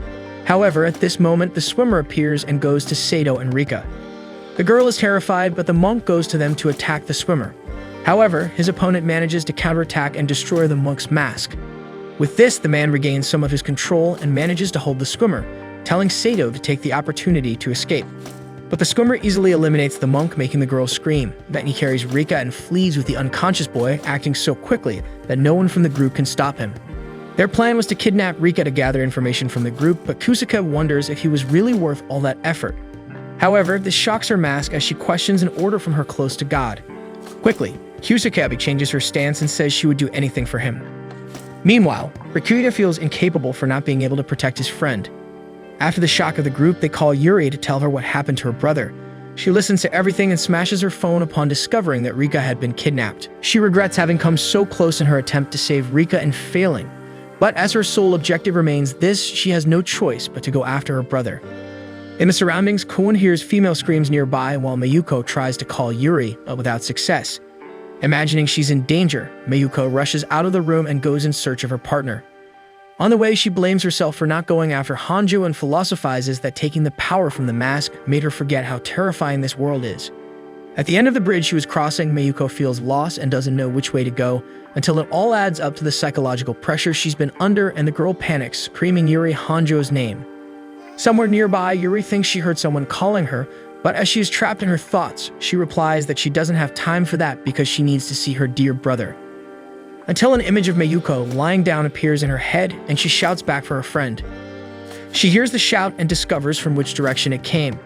However, at this moment the swimmer appears and goes to Sato and Rika. The girl is terrified, but the monk goes to them to attack the swimmer. However, his opponent manages to counterattack and destroy the monk's mask. With this, the man regains some of his control and manages to hold the swimmer, telling Sato to take the opportunity to escape. But the swimmer easily eliminates the monk, making the girl scream. Then he carries Rika and flees with the unconscious boy, acting so quickly that no one from the group can stop him. Their plan was to kidnap Rika to gather information from the group, but Kusaka wonders if he was really worth all that effort. However, this shocks her mask as she questions an order from her close to God. Quickly, Kusaka changes her stance and says she would do anything for him. Meanwhile, Rikuta feels incapable for not being able to protect his friend. After the shock of the group, they call Yuri to tell her what happened to her brother. She listens to everything and smashes her phone upon discovering that Rika had been kidnapped. She regrets having come so close in her attempt to save Rika and failing. But as her sole objective remains this, she has no choice but to go after her brother. In the surroundings, Koen hears female screams nearby while Mayuko tries to call Yuri, but without success. Imagining she's in danger, Mayuko rushes out of the room and goes in search of her partner. On the way, she blames herself for not going after Hanjo and philosophizes that taking the power from the mask made her forget how terrifying this world is. At the end of the bridge she was crossing, Mayuko feels lost and doesn't know which way to go, until it all adds up to the psychological pressure she's been under and the girl panics, screaming Yuri Hanjo's name. Somewhere nearby, Yuri thinks she heard someone calling her, but as she is trapped in her thoughts, she replies that she doesn't have time for that because she needs to see her dear brother. Until an image of Mayuko lying down appears in her head and she shouts back for her friend. She hears the shout and discovers from which direction it came.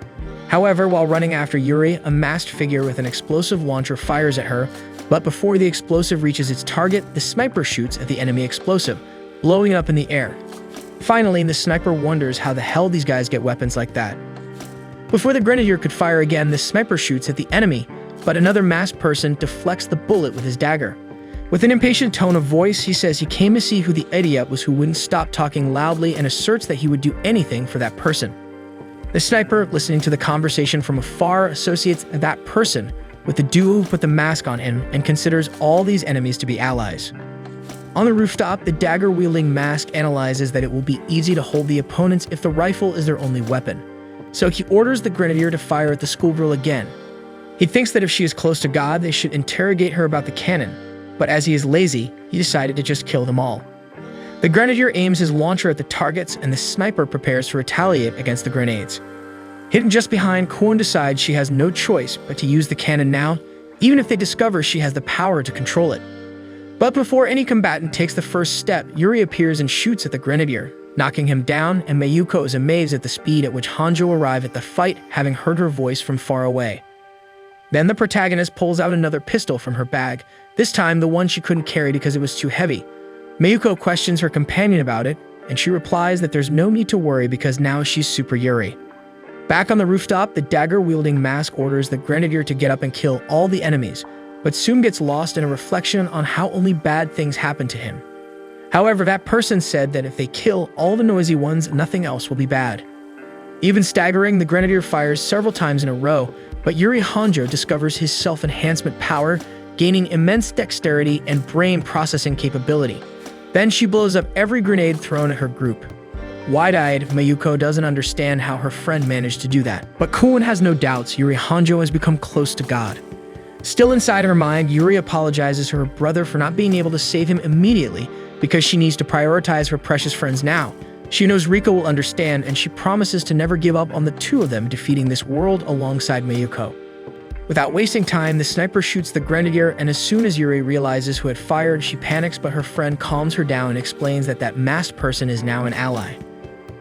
However, while running after Yuri, a masked figure with an explosive launcher fires at her, but before the explosive reaches its target, the sniper shoots at the enemy explosive, blowing it up in the air. Finally, the sniper wonders how the hell these guys get weapons like that. Before the grenadier could fire again, the sniper shoots at the enemy, but another masked person deflects the bullet with his dagger. With an impatient tone of voice, he says he came to see who the idiot was who wouldn't stop talking loudly and asserts that he would do anything for that person. The sniper, listening to the conversation from afar, associates that person with the duo who put the mask on him and considers all these enemies to be allies. On the rooftop, the dagger-wielding mask analyzes that it will be easy to hold the opponents if the rifle is their only weapon. So he orders the grenadier to fire at the schoolgirl again. He thinks that if she is close to God, they should interrogate her about the cannon, but as he is lazy, he decided to just kill them all. The grenadier aims his launcher at the targets and the sniper prepares to retaliate against the grenades. Hidden just behind, Koen decides she has no choice but to use the cannon now, even if they discover she has the power to control it. But before any combatant takes the first step, Yuri appears and shoots at the grenadier, knocking him down, and Mayuko is amazed at the speed at which Hanjo arrived at the fight, having heard her voice from far away. Then the protagonist pulls out another pistol from her bag, this time the one she couldn't carry because it was too heavy. Mayuko questions her companion about it, and she replies that there's no need to worry because now she's Super Yuri. Back on the rooftop, the dagger-wielding mask orders the grenadier to get up and kill all the enemies, but soon gets lost in a reflection on how only bad things happen to him. However, that person said that if they kill all the noisy ones, nothing else will be bad. Even staggering, the grenadier fires several times in a row, but Yuri Hanjo discovers his self-enhancement power, gaining immense dexterity and brain processing capability. Then she blows up every grenade thrown at her group. Wide-eyed, Mayuko doesn't understand how her friend managed to do that, but Koen has no doubts Yuri Hanjo has become close to God. Still inside her mind, Yuri apologizes to her brother for not being able to save him immediately because she needs to prioritize her precious friends now. She knows Rika will understand, and she promises to never give up on the two of them defeating this world alongside Mayuko. Without wasting time, the sniper shoots the grenadier, and as soon as Yuri realizes who had fired, she panics, but her friend calms her down and explains that that masked person is now an ally.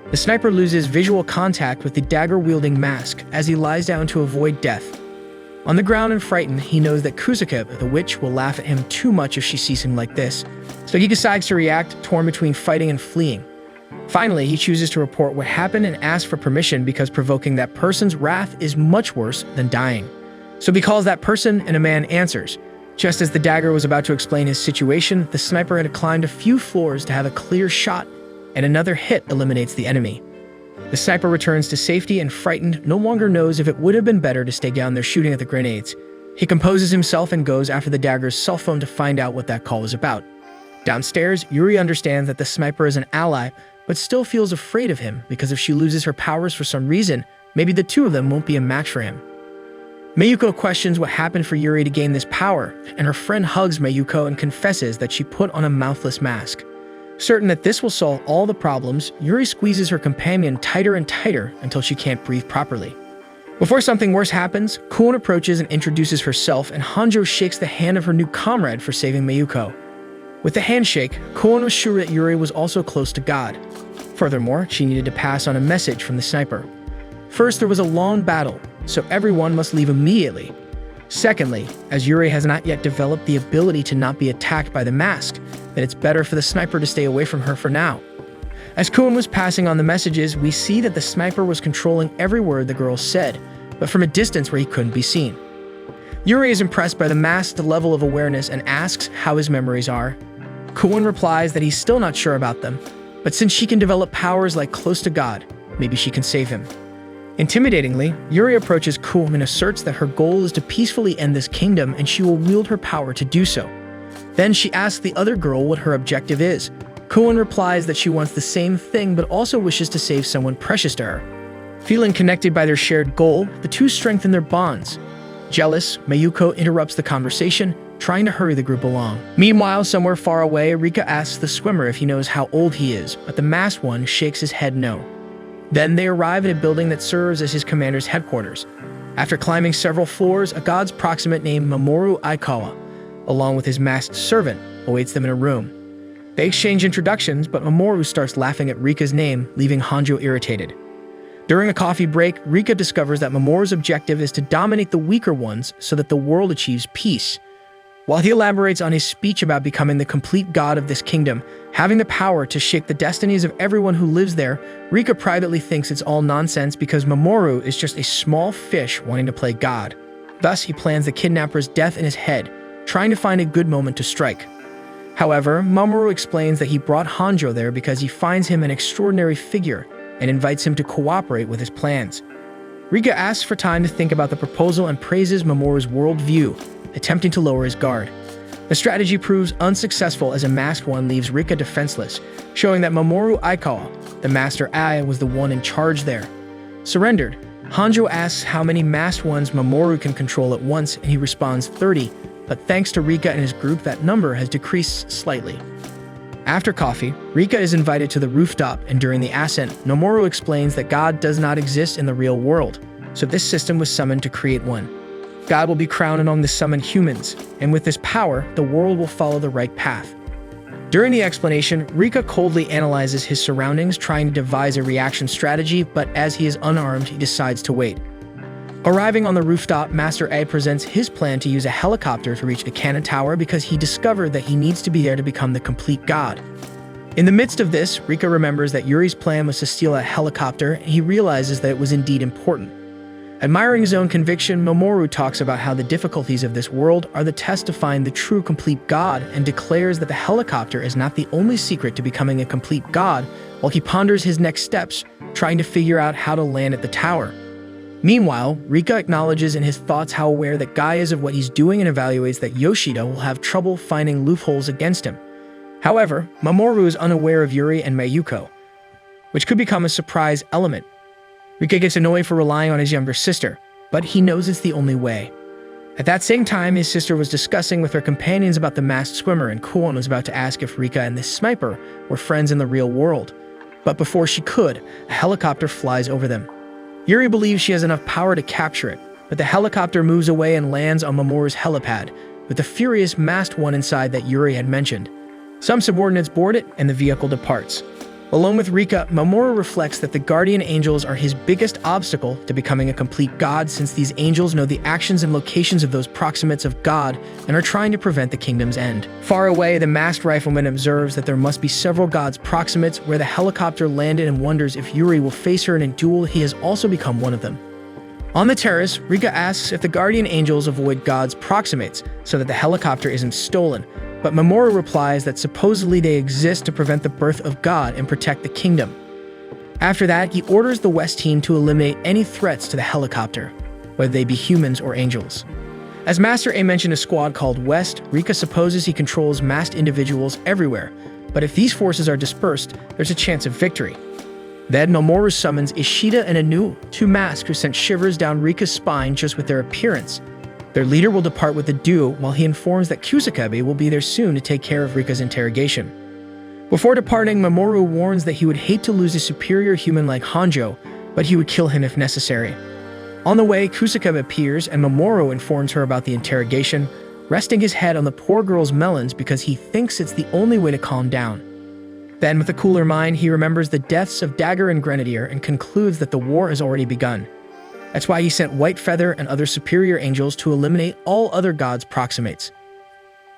The sniper loses visual contact with the dagger-wielding mask as he lies down to avoid death. On the ground and frightened, he knows that Kusaka, the witch, will laugh at him too much if she sees him like this, so he decides to react, torn between fighting and fleeing. Finally, he chooses to report what happened and asks for permission because provoking that person's wrath is much worse than dying. So he calls that person and a man answers. Just as the dagger was about to explain his situation, the sniper had climbed a few floors to have a clear shot, and another hit eliminates the enemy. The sniper returns to safety and, frightened, no longer knows if it would have been better to stay down there shooting at the grenades. He composes himself and goes after the dagger's cell phone to find out what that call was about. Downstairs, Yuri understands that the sniper is an ally, but still feels afraid of him because if she loses her powers for some reason, maybe the two of them won't be a match for him. Mayuko questions what happened for Yuri to gain this power, and her friend hugs Mayuko and confesses that she put on a mouthless mask. Certain that this will solve all the problems, Yuri squeezes her companion tighter and tighter until she can't breathe properly. Before something worse happens, Kuon approaches and introduces herself, and Hanjo shakes the hand of her new comrade for saving Mayuko. With the handshake, Kuon was sure that Yuri was also close to God. Furthermore, she needed to pass on a message from the sniper. First, there was a long battle, so everyone must leave immediately. Secondly, as Yuri has not yet developed the ability to not be attacked by the mask, then it's better for the sniper to stay away from her for now. As Kuon was passing on the messages, we see that the sniper was controlling every word the girl said, but from a distance where he couldn't be seen. Yuri is impressed by the masked level of awareness and asks how his memories are. Kuon replies that he's still not sure about them, but since she can develop powers like close to God, maybe she can save him. Intimidatingly, Yuri approaches Kuon and asserts that her goal is to peacefully end this kingdom and she will wield her power to do so. Then she asks the other girl what her objective is. Kuon replies that she wants the same thing but also wishes to save someone precious to her. Feeling connected by their shared goal, the two strengthen their bonds. Jealous, Mayuko interrupts the conversation, trying to hurry the group along. Meanwhile, somewhere far away, Rika asks the swimmer if he knows how old he is, but the masked one shakes his head no. Then they arrive at a building that serves as his commander's headquarters. After climbing several floors, a god's proximate named Mamoru Aikawa, along with his masked servant, awaits them in a room. They exchange introductions, but Mamoru starts laughing at Rika's name, leaving Hanjo irritated. During a coffee break, Rika discovers that Mamoru's objective is to dominate the weaker ones so that the world achieves peace. While he elaborates on his speech about becoming the complete god of this kingdom, having the power to shake the destinies of everyone who lives there, Rika privately thinks it's all nonsense because Mamoru is just a small fish wanting to play god. Thus, he plans the kidnapper's death in his head, trying to find a good moment to strike. However, Mamoru explains that he brought Hanjo there because he finds him an extraordinary figure and invites him to cooperate with his plans. Rika asks for time to think about the proposal and praises Mamoru's worldview, attempting to lower his guard. The strategy proves unsuccessful as a masked one leaves Rika defenseless, showing that Mamoru Aikawa, the Master Ai, was the one in charge there. Surrendered, Hanjo asks how many masked ones Mamoru can control at once, and he responds 30, but thanks to Rika and his group, that number has decreased slightly. After coffee, Rika is invited to the rooftop, and during the ascent, Mamoru explains that God does not exist in the real world, so this system was summoned to create one. God will be crowned among the summoned humans, and with this power, the world will follow the right path. During the explanation, Rika coldly analyzes his surroundings, trying to devise a reaction strategy, but as he is unarmed, he decides to wait. Arriving on the rooftop, Master A presents his plan to use a helicopter to reach the cannon tower because he discovered that he needs to be there to become the complete god. In the midst of this, Rika remembers that Yuri's plan was to steal a helicopter, and he realizes that it was indeed important. Admiring his own conviction, Mamoru talks about how the difficulties of this world are the test to find the true complete god and declares that the helicopter is not the only secret to becoming a complete god, while he ponders his next steps, trying to figure out how to land at the tower. Meanwhile, Rika acknowledges in his thoughts how aware that Guy is of what he's doing and evaluates that Yoshida will have trouble finding loopholes against him. However, Mamoru is unaware of Yuri and Mayuko, which could become a surprise element. Rika gets annoyed for relying on his younger sister, but he knows it's the only way. At that same time, his sister was discussing with her companions about the masked swimmer, and Kuon was about to ask if Rika and the sniper were friends in the real world. But before she could, a helicopter flies over them. Yuri believes she has enough power to capture it, but the helicopter moves away and lands on Mamoru's helipad, with the furious masked one inside that Yuri had mentioned. Some subordinates board it, and the vehicle departs. Along with Rika, Mamoru reflects that the guardian angels are his biggest obstacle to becoming a complete god, since these angels know the actions and locations of those proximates of God and are trying to prevent the kingdom's end. Far away, the masked rifleman observes that there must be several gods' proximates where the helicopter landed and wonders if Yuri will face her in a duel. He has also become one of them. On the terrace, Rika asks if the guardian angels avoid God's proximates so that the helicopter isn't stolen, but Mamoru replies that supposedly they exist to prevent the birth of God and protect the kingdom. After that, he orders the West team to eliminate any threats to the helicopter, whether they be humans or angels. As Master A mentioned a squad called West, Rika supposes he controls masked individuals everywhere, but if these forces are dispersed, there's a chance of victory. Then Mamoru summons Ishida and Anu, two masks who sent shivers down Rika's spine just with their appearance. Their leader will depart with the duo while he informs that Kusakabe will be there soon to take care of Rika's interrogation. Before departing, Mamoru warns that he would hate to lose a superior human like Hanjo, but he would kill him if necessary. On the way, Kusakabe appears and Mamoru informs her about the interrogation, resting his head on the poor girl's melons because he thinks it's the only way to calm down. Then, with a cooler mind, he remembers the deaths of Dagger and Grenadier and concludes that the war has already begun. That's why he sent White Feather and other superior angels to eliminate all other gods' proximates.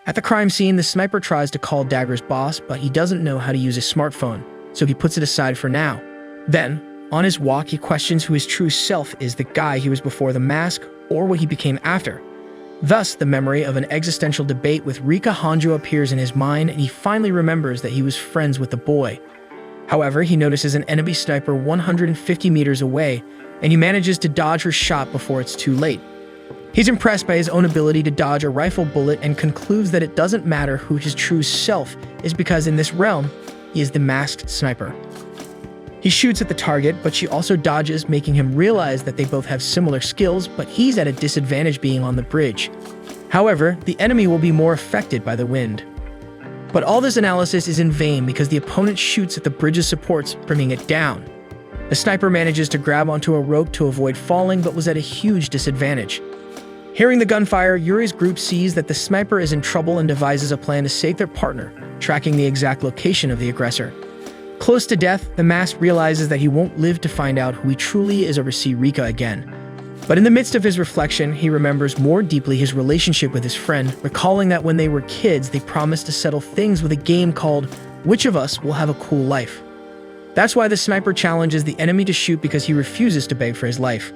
At the crime scene, the sniper tries to call Dagger's boss, but he doesn't know how to use a smartphone, so he puts it aside for now. Then, on his walk, he questions who his true self is, the guy he was before the mask, or what he became after. Thus, the memory of an existential debate with Rika Hanjo appears in his mind, and he finally remembers that he was friends with the boy. However, he notices an enemy sniper 150 meters away, and he manages to dodge her shot before it's too late. He's impressed by his own ability to dodge a rifle bullet and concludes that it doesn't matter who his true self is because in this realm, he is the masked sniper. He shoots at the target, but she also dodges, making him realize that they both have similar skills, but he's at a disadvantage being on the bridge. However, the enemy will be more affected by the wind. But all this analysis is in vain because the opponent shoots at the bridge's supports, bringing it down. The sniper manages to grab onto a rope to avoid falling, but was at a huge disadvantage. Hearing the gunfire, Yuri's group sees that the sniper is in trouble and devises a plan to save their partner, tracking the exact location of the aggressor. Close to death, the mask realizes that he won't live to find out who he truly is or see Rika again. But in the midst of his reflection, he remembers more deeply his relationship with his friend, recalling that when they were kids, they promised to settle things with a game called Which of Us Will Have a Cool Life? That's why the sniper challenges the enemy to shoot because he refuses to beg for his life.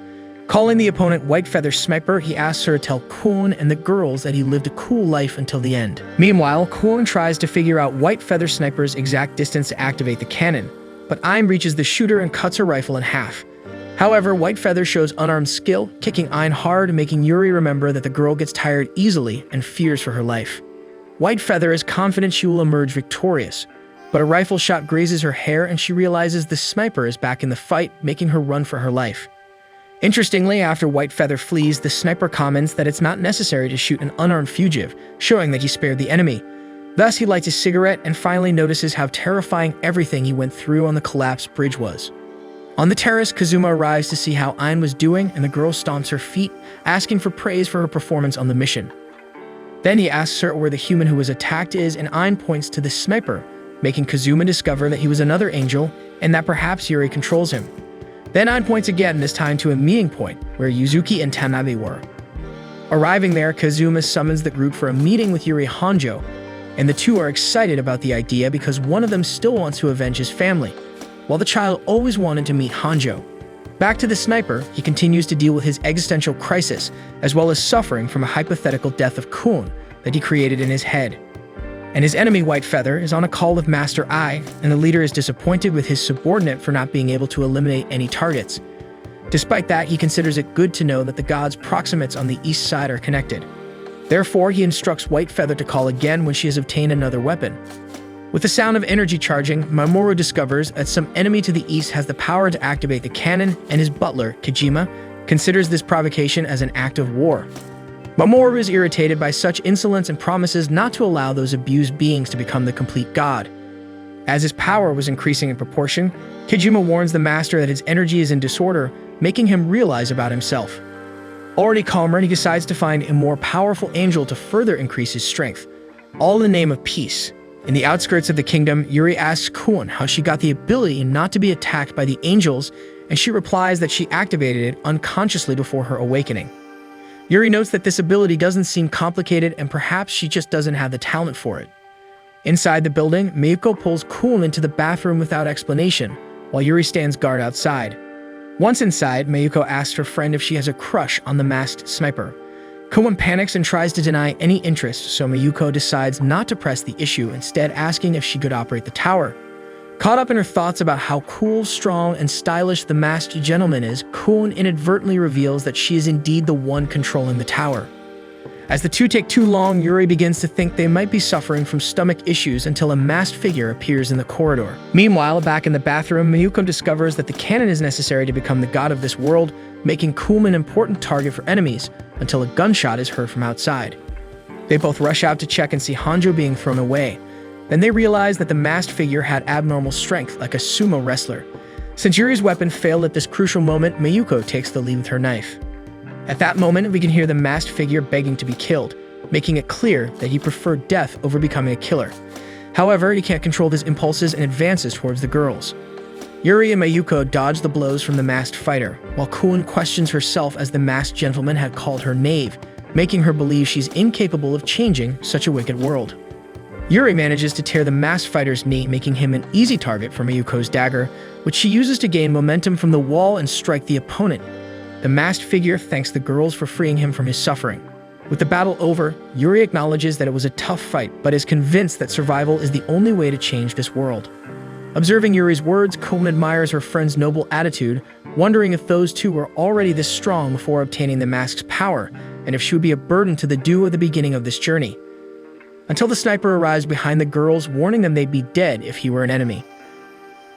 Calling the opponent White Feather Sniper, he asks her to tell Kuon and the girls that he lived a cool life until the end. Meanwhile, Kuon tries to figure out White Feather Sniper's exact distance to activate the cannon, but Aim reaches the shooter and cuts her rifle in half. However, White Feather shows unarmed skill, kicking Aim hard, making Yuri remember that the girl gets tired easily and fears for her life. White Feather is confident she will emerge victorious, but a rifle shot grazes her hair and she realizes the sniper is back in the fight, making her run for her life. Interestingly, after White Feather flees, the sniper comments that it's not necessary to shoot an unarmed fugitive, showing that he spared the enemy. Thus, he lights a cigarette and finally notices how terrifying everything he went through on the collapsed bridge was. On the terrace, Kazuma arrives to see how Ain was doing, and the girl stomps her feet, asking for praise for her performance on the mission. Then he asks her where the human who was attacked is, and Ain points to the sniper, making Kazuma discover that he was another angel and that perhaps Yuri controls him. Then Ain points again, this time to a meeting point, where Yuzuki and Tanabe were. Arriving there, Kazuma summons the group for a meeting with Yuri Hanjo, and the two are excited about the idea because one of them still wants to avenge his family, while the child always wanted to meet Hanjo. Back to the sniper, he continues to deal with his existential crisis, as well as suffering from a hypothetical death of Kuon that he created in his head. And his enemy White Feather is on a call with Master Ai, and the leader is disappointed with his subordinate for not being able to eliminate any targets. Despite that, he considers it good to know that the gods' proximates on the east side are connected. Therefore, he instructs White Feather to call again when she has obtained another weapon. With the sound of energy charging, Mamoru discovers that some enemy to the east has the power to activate the cannon, and his butler, Kojima, considers this provocation as an act of war. Mamoru is irritated by such insolence and promises not to allow those abused beings to become the complete god. As his power was increasing in proportion, Kojima warns the master that his energy is in disorder, making him realize about himself. Already calmer, he decides to find a more powerful angel to further increase his strength, all in the name of peace. In the outskirts of the kingdom, Yuri asks Kuon how she got the ability not to be attacked by the angels, and she replies that she activated it unconsciously before her awakening. Yuri notes that this ability doesn't seem complicated and perhaps she just doesn't have the talent for it. Inside the building, Mayuko pulls Kuon into the bathroom without explanation, while Yuri stands guard outside. Once inside, Mayuko asks her friend if she has a crush on the masked sniper. Kuon panics and tries to deny any interest, so Mayuko decides not to press the issue, instead asking if she could operate the tower. Caught up in her thoughts about how cool, strong, and stylish the masked gentleman is, Kuon inadvertently reveals that she is indeed the one controlling the tower. As the two take too long, Yuri begins to think they might be suffering from stomach issues until a masked figure appears in the corridor. Meanwhile, back in the bathroom, Mayuko discovers that the cannon is necessary to become the god of this world, making Kuon an important target for enemies, until a gunshot is heard from outside. They both rush out to check and see Hanjo being thrown away. Then they realize that the masked figure had abnormal strength, like a sumo wrestler. Since Yuri's weapon failed at this crucial moment, Mayuko takes the lead with her knife. At that moment, we can hear the masked figure begging to be killed, making it clear that he preferred death over becoming a killer. However, he can't control his impulses and advances towards the girls. Yuri and Mayuko dodge the blows from the masked fighter, while Kuon questions herself as the masked gentleman had called her knave, making her believe she's incapable of changing such a wicked world. Yuri manages to tear the masked fighter's knee, making him an easy target for Mayuko's dagger, which she uses to gain momentum from the wall and strike the opponent. The masked figure thanks the girls for freeing him from his suffering. With the battle over, Yuri acknowledges that it was a tough fight, but is convinced that survival is the only way to change this world. Observing Yuri's words, Kuon admires her friend's noble attitude, wondering if those two were already this strong before obtaining the mask's power, and if she would be a burden to the duo at the beginning of this journey. Until the sniper arrives behind the girls, warning them they'd be dead if he were an enemy.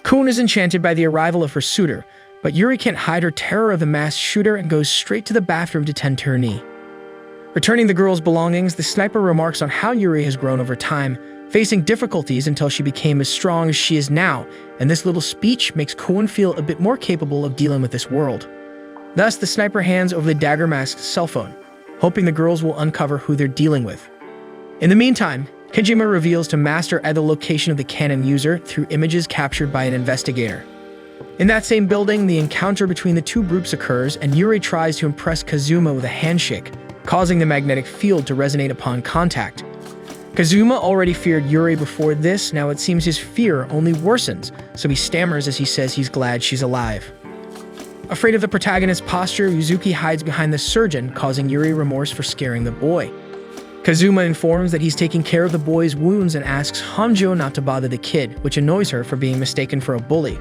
Kuon is enchanted by the arrival of her suitor, but Yuri can't hide her terror of the masked shooter and goes straight to the bathroom to tend to her knee. Returning the girls' belongings, the sniper remarks on how Yuri has grown over time, facing difficulties until she became as strong as she is now, and this little speech makes Kuon feel a bit more capable of dealing with this world. Thus, the sniper hands over the dagger mask's cell phone, hoping the girls will uncover who they're dealing with. In the meantime, Kojima reveals to Master at the location of the cannon user through images captured by an investigator. In that same building, the encounter between the two groups occurs, and Yuri tries to impress Kazuma with a handshake, causing the magnetic field to resonate upon contact. Kazuma already feared Yuri before this, now it seems his fear only worsens, so he stammers as he says he's glad she's alive. Afraid of the protagonist's posture, Yuzuki hides behind the surgeon, causing Yuri remorse for scaring the boy. Kazuma informs that he's taking care of the boy's wounds and asks Hanjo not to bother the kid, which annoys her for being mistaken for a bully.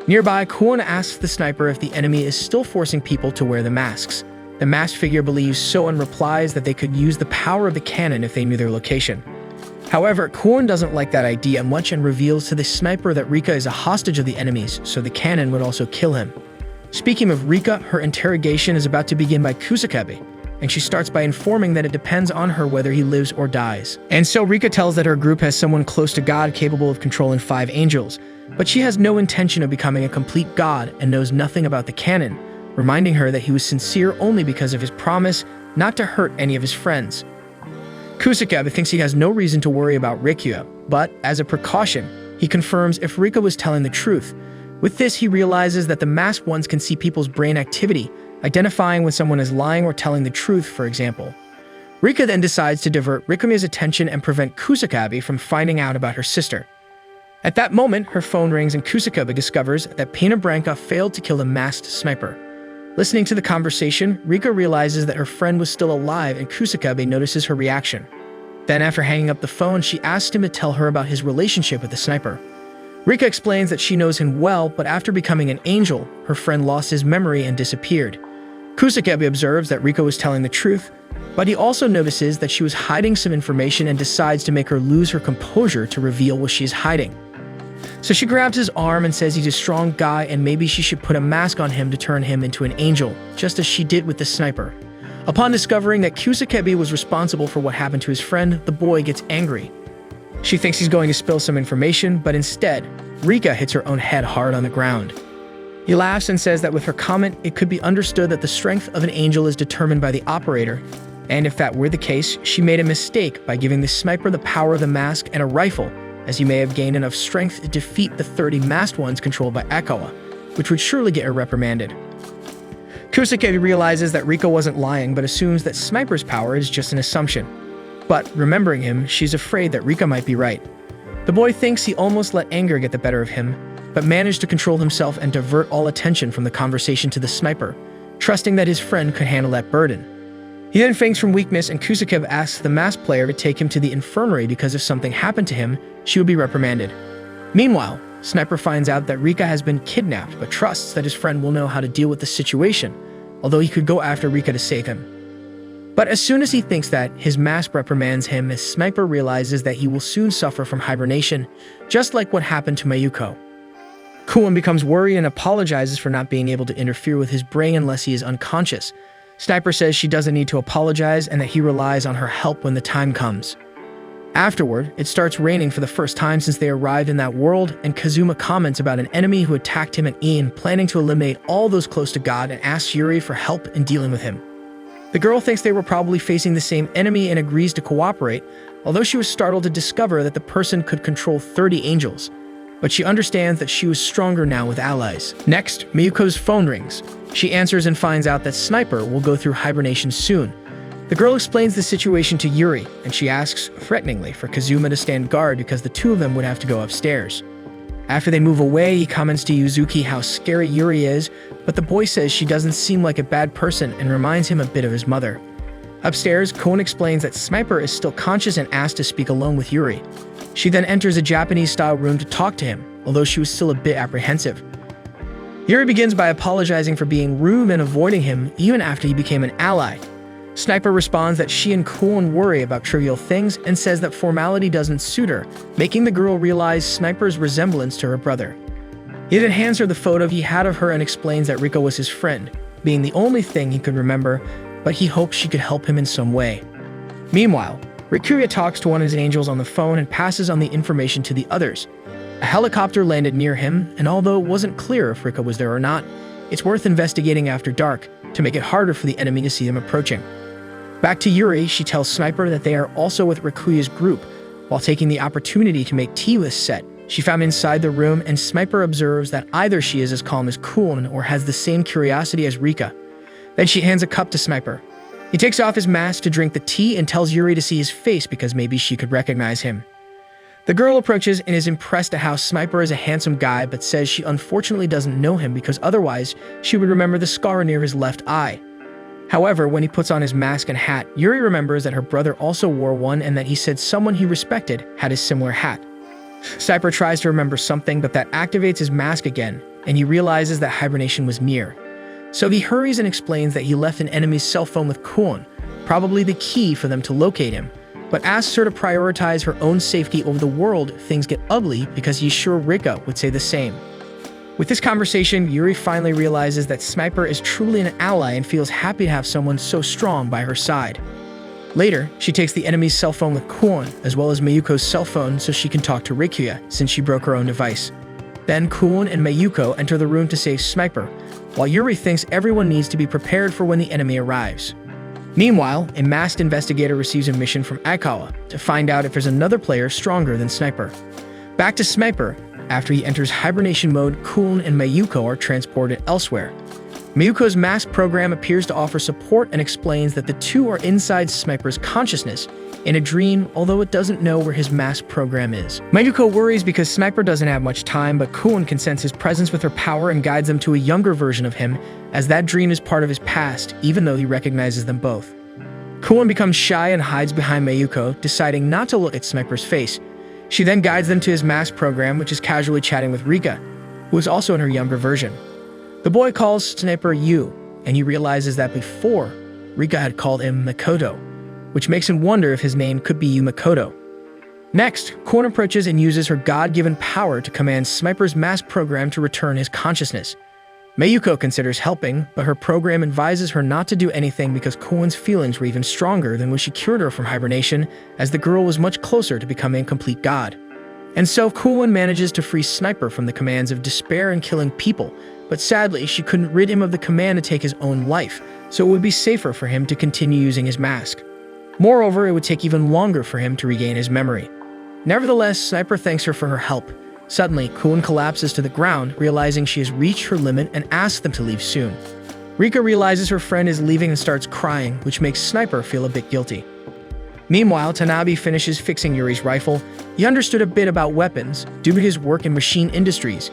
Nearby, Kuon asks the sniper if the enemy is still forcing people to wear the masks. The masked figure believes so and replies that they could use the power of the cannon if they knew their location. However, Kuon doesn't like that idea much and reveals to the sniper that Rika is a hostage of the enemies, so the cannon would also kill him. Speaking of Rika, her interrogation is about to begin by Kusakabe, and she starts by informing that it depends on her whether he lives or dies. And so Rika tells that her group has someone close to God capable of controlling 5 angels, but she has no intention of becoming a complete god and knows nothing about the cannon, reminding her that he was sincere only because of his promise not to hurt any of his friends. Kusakabe thinks he has no reason to worry about Rika, but as a precaution, he confirms if Rika was telling the truth. With this, he realizes that the masked ones can see people's brain activity, identifying when someone is lying or telling the truth, for example. Rika then decides to divert Rikumi's attention and prevent Kusakabe from finding out about her sister. At that moment, her phone rings and Kusakabe discovers that Pena Branca failed to kill the masked sniper. Listening to the conversation, Rika realizes that her friend was still alive and Kusakabe notices her reaction. Then after hanging up the phone, she asks him to tell her about his relationship with the sniper. Rika explains that she knows him well, but after becoming an angel, her friend lost his memory and disappeared. Kusakabe observes that Rika was telling the truth, but he also notices that she was hiding some information and decides to make her lose her composure to reveal what she is hiding. So she grabs his arm and says he's a strong guy and maybe she should put a mask on him to turn him into an angel, just as she did with the sniper. Upon discovering that Kusakabe was responsible for what happened to his friend, the boy gets angry. She thinks he's going to spill some information, but instead, Rika hits her own head hard on the ground. He laughs and says that with her comment, it could be understood that the strength of an angel is determined by the operator, and if that were the case, she made a mistake by giving the sniper the power of the mask and a rifle, as he may have gained enough strength to defeat the 30 masked ones controlled by Akawa, which would surely get her reprimanded. Kusakabe realizes that Rika wasn't lying, but assumes that Sniper's power is just an assumption. But, remembering him, she's afraid that Rika might be right. The boy thinks he almost let anger get the better of him, but managed to control himself and divert all attention from the conversation to the sniper, trusting that his friend could handle that burden. He then faints from weakness, and Kusakabe asks the masked player to take him to the infirmary because if something happened to him, she would be reprimanded. Meanwhile, Sniper finds out that Rika has been kidnapped, but trusts that his friend will know how to deal with the situation, although he could go after Rika to save him. But as soon as he thinks that, his mask reprimands him as Sniper realizes that he will soon suffer from hibernation, just like what happened to Mayuko. Kuon becomes worried and apologizes for not being able to interfere with his brain unless he is unconscious. Sniper says she doesn't need to apologize and that he relies on her help when the time comes. Afterward, it starts raining for the first time since they arrived in that world, and Kazuma comments about an enemy who attacked him and Ian, planning to eliminate all those close to God, and asks Yuri for help in dealing with him. The girl thinks they were probably facing the same enemy and agrees to cooperate, although she was startled to discover that the person could control 30 angels. But she understands that she was stronger now with allies. Next, Miyuko's phone rings. She answers and finds out that Sniper will go through hibernation soon. The girl explains the situation to Yuri, and she asks, threateningly, for Kazuma to stand guard because the two of them would have to go upstairs. After they move away, he comments to Yuzuki how scary Yuri is, but the boy says she doesn't seem like a bad person and reminds him a bit of his mother. Upstairs, Koen explains that Sniper is still conscious and asks to speak alone with Yuri. She then enters a Japanese-style room to talk to him, although she was still a bit apprehensive. Yuri begins by apologizing for being rude and avoiding him even after he became an ally. Sniper responds that she and Kuon worry about trivial things and says that formality doesn't suit her, making the girl realize Sniper's resemblance to her brother. He then hands her the photo he had of her and explains that Rika was his friend, being the only thing he could remember, but he hoped she could help him in some way. Meanwhile, Rikuya talks to one of his angels on the phone and passes on the information to the others. A helicopter landed near him, and although it wasn't clear if Rika was there or not, it's worth investigating after dark to make it harder for the enemy to see them approaching. Back to Yuri, she tells Sniper that they are also with Rikuya's group, while taking the opportunity to make tea with Set. She found inside the room, and Sniper observes that either she is as calm as Kuon or has the same curiosity as Rika. Then she hands a cup to Sniper. He takes off his mask to drink the tea and tells Yuri to see his face because maybe she could recognize him. The girl approaches and is impressed at how Sniper is a handsome guy, but says she unfortunately doesn't know him because otherwise she would remember the scar near his left eye. However, when he puts on his mask and hat, Yuri remembers that her brother also wore one and that he said someone he respected had a similar hat. Sniper tries to remember something, but that activates his mask again, and he realizes that hibernation was near. So he hurries and explains that he left an enemy's cell phone with Kuon, probably the key for them to locate him, but asks her to prioritize her own safety over the world if things get ugly because he's sure Rika would say the same. With this conversation, Yuri finally realizes that Sniper is truly an ally and feels happy to have someone so strong by her side. Later, she takes the enemy's cell phone with Kuon, as well as Mayuko's cell phone so she can talk to Rikuya, since she broke her own device. Then Kuon and Mayuko enter the room to save Sniper, while Yuri thinks everyone needs to be prepared for when the enemy arrives. Meanwhile, a masked investigator receives a mission from Aikawa to find out if there's another player stronger than Sniper. Back to Sniper. After he enters hibernation mode, Kuon and Mayuko are transported elsewhere. Mayuko's mask program appears to offer support and explains that the two are inside Sniper's consciousness, in a dream, although it doesn't know where his mask program is. Mayuko worries because Sniper doesn't have much time, but Kuon can sense his presence with her power and guides them to a younger version of him, as that dream is part of his past, even though he recognizes them both. Kuon becomes shy and hides behind Mayuko, deciding not to look at Sniper's face. She then guides them to his mask program, which is casually chatting with Rika, who is also in her younger version. The boy calls Sniper Yu, and he realizes that before, Rika had called him Makoto, which makes him wonder if his name could be Yu Makoto. Next, Kuon approaches and uses her God-given power to command Sniper's mask program to return his consciousness. Mayuko considers helping, but her program advises her not to do anything because Kuon's feelings were even stronger than when she cured her from hibernation, as the girl was much closer to becoming a complete god. And so Kuon manages to free Sniper from the commands of despair and killing people, but sadly she couldn't rid him of the command to take his own life, so it would be safer for him to continue using his mask. Moreover, it would take even longer for him to regain his memory. Nevertheless, Sniper thanks her for her help. Suddenly, Kuon collapses to the ground, realizing she has reached her limit and asks them to leave soon. Rika realizes her friend is leaving and starts crying, which makes Sniper feel a bit guilty. Meanwhile, Tanabe finishes fixing Yuri's rifle. He understood a bit about weapons due to his work in machine industries.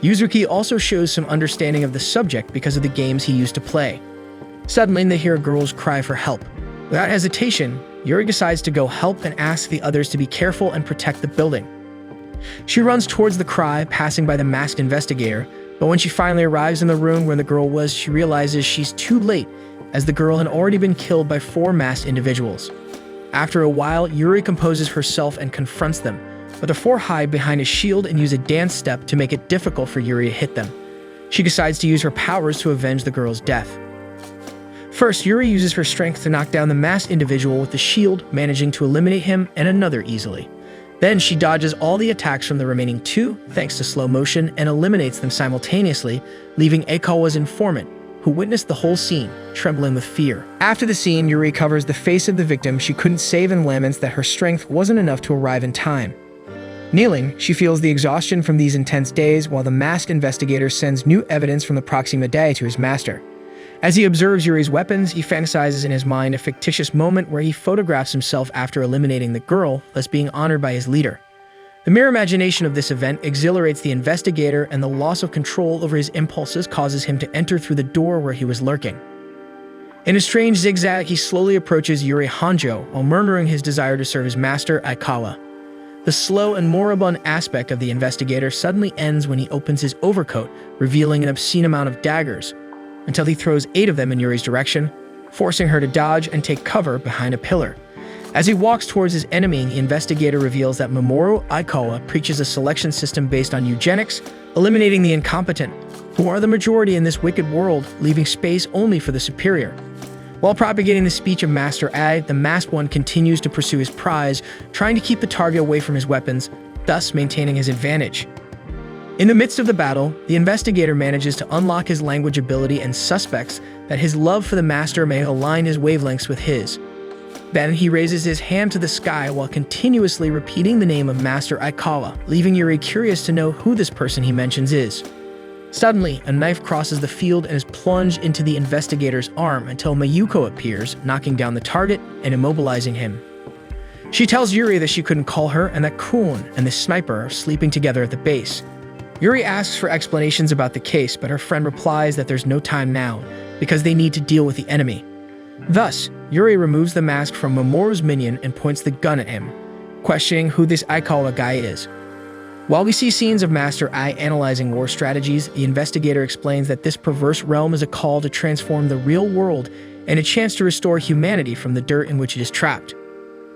Yuzuki also shows some understanding of the subject because of the games he used to play. Suddenly, they hear girls cry for help. Without hesitation, Yuri decides to go help and asks the others to be careful and protect the building. She runs towards the cry, passing by the masked investigator, but when she finally arrives in the room where the girl was, she realizes she's too late, as the girl had already been killed by 4 masked individuals. After a while, Yuri composes herself and confronts them, but the 4 hide behind a shield and use a dance step to make it difficult for Yuri to hit them. She decides to use her powers to avenge the girl's death. First, Yuri uses her strength to knock down the masked individual with the shield, managing to eliminate him and another easily. Then she dodges all the attacks from the remaining 2, thanks to slow motion, and eliminates them simultaneously, leaving Aikawa's informant, who witnessed the whole scene, trembling with fear. After the scene, Yuri covers the face of the victim she couldn't save and laments that her strength wasn't enough to arrive in time. Kneeling, she feels the exhaustion from these intense days while the masked investigator sends new evidence from the Proxima Dei to his master. As he observes Yuri's weapons, he fantasizes in his mind a fictitious moment where he photographs himself after eliminating the girl, thus being honored by his leader. The mere imagination of this event exhilarates the investigator, and the loss of control over his impulses causes him to enter through the door where he was lurking. In a strange zigzag, he slowly approaches Yuri Hanjo while murmuring his desire to serve his master, Aikawa. The slow and moribund aspect of the investigator suddenly ends when he opens his overcoat, revealing an obscene amount of daggers, until he throws 8 of them in Yuri's direction, forcing her to dodge and take cover behind a pillar. As he walks towards his enemy, the investigator reveals that Mamoru Aikawa preaches a selection system based on eugenics, eliminating the incompetent, who are the majority in this wicked world, leaving space only for the superior. While propagating the speech of Master A, the masked one continues to pursue his prize, trying to keep the target away from his weapons, thus maintaining his advantage. In the midst of the battle, the investigator manages to unlock his language ability and suspects that his love for the master may align his wavelengths with his. Then he raises his hand to the sky while continuously repeating the name of Master Aikawa, leaving Yuri curious to know who this person he mentions is. Suddenly, a knife crosses the field and is plunged into the investigator's arm until Mayuko appears, knocking down the target and immobilizing him. She tells Yuri that she couldn't call her and that Kuon and the sniper are sleeping together at the base. Yuri asks for explanations about the case, but her friend replies that there's no time now, because they need to deal with the enemy. Thus, Yuri removes the mask from Mamoru's minion and points the gun at him, questioning who this Aikawa guy is. While we see scenes of Master Ai analyzing war strategies, the investigator explains that this perverse realm is a call to transform the real world and a chance to restore humanity from the dirt in which it is trapped.